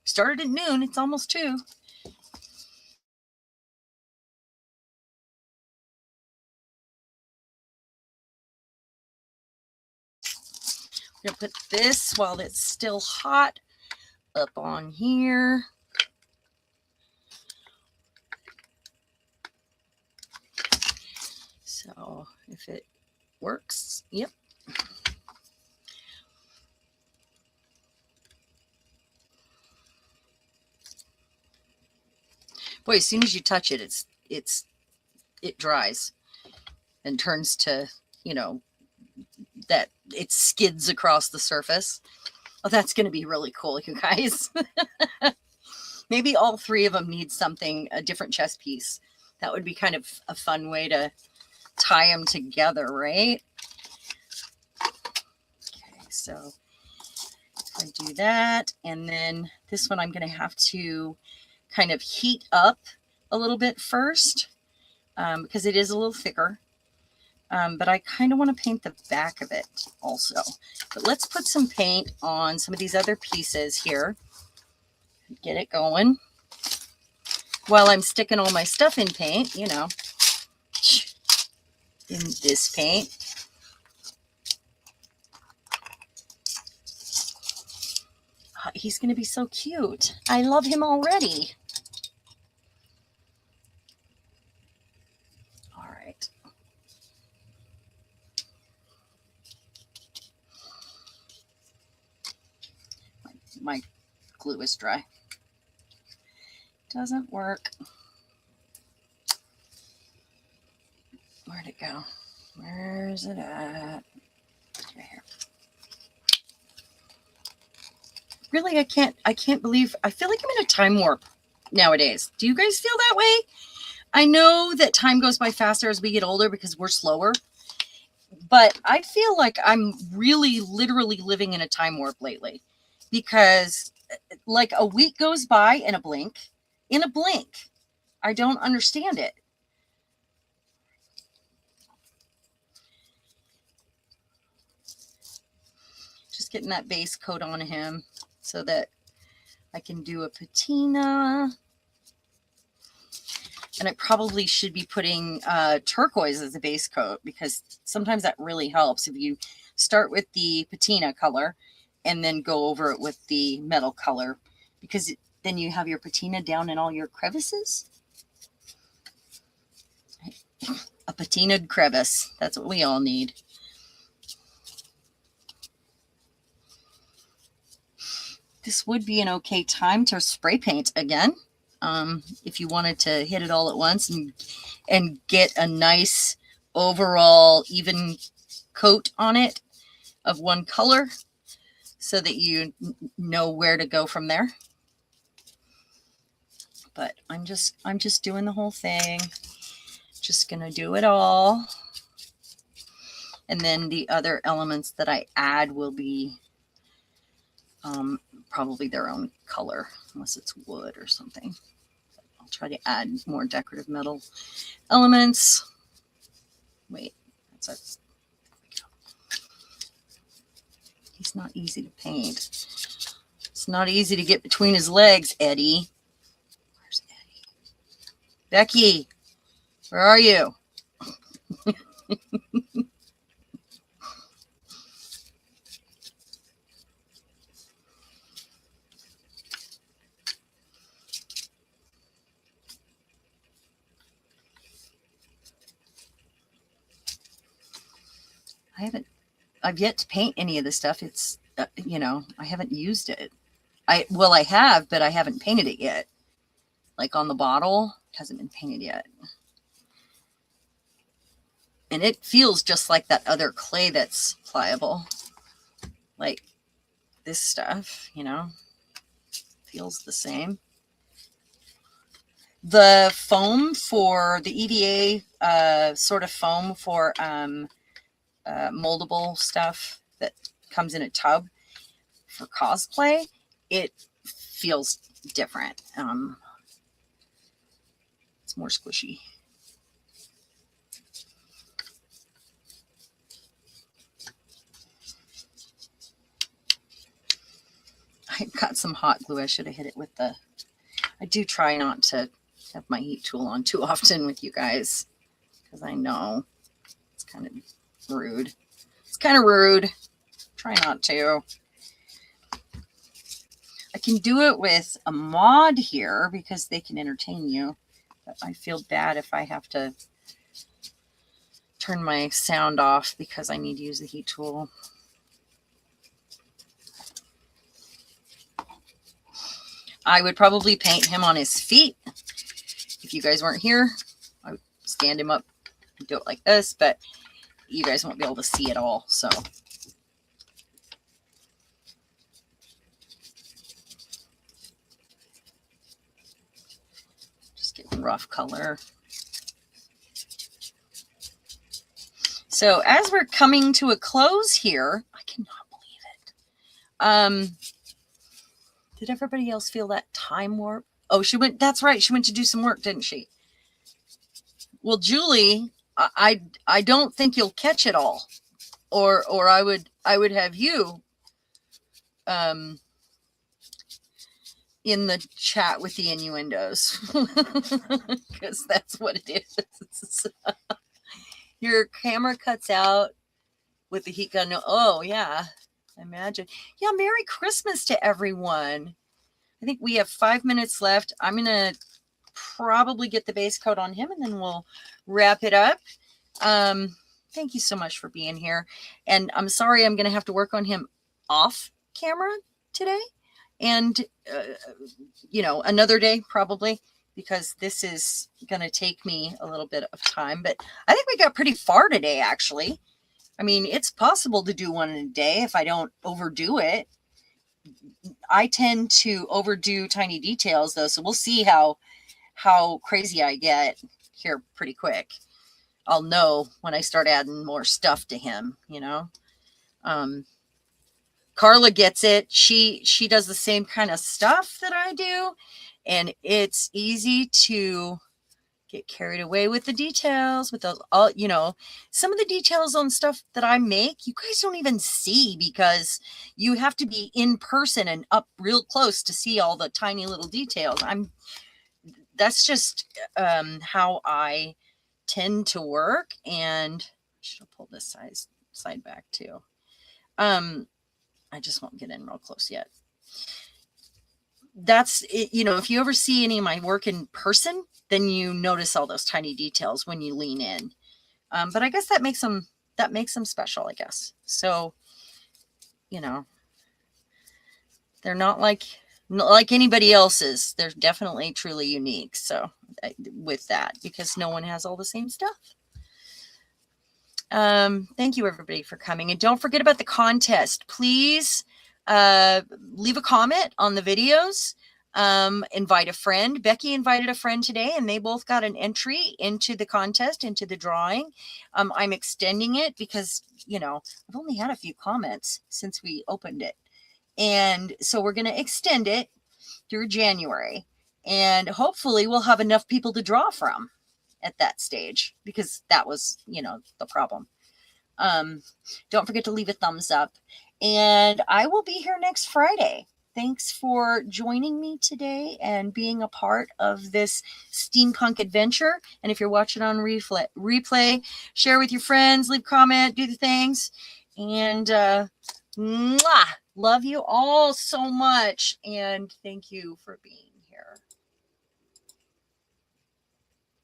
We started at noon. It's almost 2. I'm going to put this while it's still hot up on here. So if it works, yep. Boy, as soon as you touch it, it dries and turns to, you know, that it skids across the surface. Oh, that's going to be really cool, you guys. Maybe all three of them need something, a different chess piece. That would be kind of a fun way to tie them together, right? Okay, so I do that. And then this one I'm going to have to kind of heat up a little bit first because it is a little thicker. But I kind of want to paint the back of it also. But let's put some paint on some of these other pieces here. Get it going. While I'm sticking all my stuff in paint, you know, in this paint. He's going to be so cute. I love him already. All right. My glue is dry. Doesn't work. Where'd it go? Where's it at? Right here. Really, I can't believe, I feel like I'm in a time warp nowadays. Do you guys feel that way? I know that time goes by faster as we get older because we're slower, but I feel like I'm really literally living in a time warp lately because like a week goes by in a blink. I don't understand it. Just getting that base coat on him so that I can do a patina. And I probably should be putting turquoise as a base coat because sometimes that really helps if you start with the patina color and then go over it with the metal color because then you have your patina down in all your crevices. A patinaed crevice. That's what we all need. This would be an okay time to spray paint again. If you wanted to hit it all at once and get a nice overall even coat on it of one color so that you know where to go from there. But I'm just doing the whole thing. Just gonna do it all. And then the other elements that I add will be probably their own color, unless it's wood or something. I'll try to add more decorative metal elements. Wait, that's he's not easy to paint. It's not easy to get between his legs, Eddie. Where's Eddie? Becky, where are you? I've yet to paint any of this stuff. It's, you know, I haven't used it. I have, but I haven't painted it yet. Like on the bottle, it hasn't been painted yet. And it feels just like that other clay that's pliable. Like this stuff, you know, feels the same. The foam for the EVA sort of foam for moldable stuff that comes in a tub for cosplay, it feels different. It's more squishy. I got some hot glue. I should have hit it with the, I do try not to have my heat tool on too often with you guys because I know it's kind of rude. It's kind of rude Try not to. I can do it with a mod here because they can entertain you. But I feel bad if I have to turn my sound off because I need to use the heat tool. I would probably paint him on his feet. If you guys weren't here, I would stand him up and do it like this, but you guys won't be able to see it all, so. Just getting rough color. So as we're coming to a close here, I cannot believe it. Did everybody else feel that time warp? Oh, she went, that's right. She went to do some work, didn't she? Well, Julie, I don't think you'll catch it all. Or I would have you in the chat with the innuendos. Because that's what it is. Your camera cuts out with the heat gun. Oh, yeah. Imagine. Yeah, Merry Christmas to everyone. I think we have 5 minutes left. I'm going to probably get the base coat on him and then we'll wrap it up. Thank you so much for being here. And I'm sorry I'm going to have to work on him off camera today. And, you know, another day probably, because this is going to take me a little bit of time. But I think we got pretty far today, actually. I mean, it's possible to do one in a day if I don't overdo it. I tend to overdo tiny details, though, so we'll see how crazy I get here pretty quick. I'll know when I start adding more stuff to him, you know. Carla gets it. She does the same kind of stuff that I do, and it's easy to get carried away with the details, with those, all, you know, some of the details on stuff that I make, you guys don't even see because you have to be in person and up real close to see all the tiny little details. That's just how I tend to work, and I should have pulled this side back too. I just won't get in real close yet. That's it, you know, if you ever see any of my work in person, then you notice all those tiny details when you lean in. But I guess that makes them special, I guess. So, you know, they're not like anybody else's. They're definitely truly unique. So with that, because no one has all the same stuff. Thank you everybody for coming, and don't forget about the contest. Please leave a comment on the videos. Invite a friend. Becky invited a friend today, and they both got an entry into the contest, into the drawing. I'm extending it because, you know, I've only had a few comments since we opened it, and so we're going to extend it through January, and hopefully we'll have enough people to draw from at that stage, because that was, you know, the problem. Don't forget to leave a thumbs up, and I will be here next Friday. Thanks for joining me today and being a part of this steampunk adventure. And if you're watching on replay, share with your friends, leave a comment, do the things. And love you all so much. And thank you for being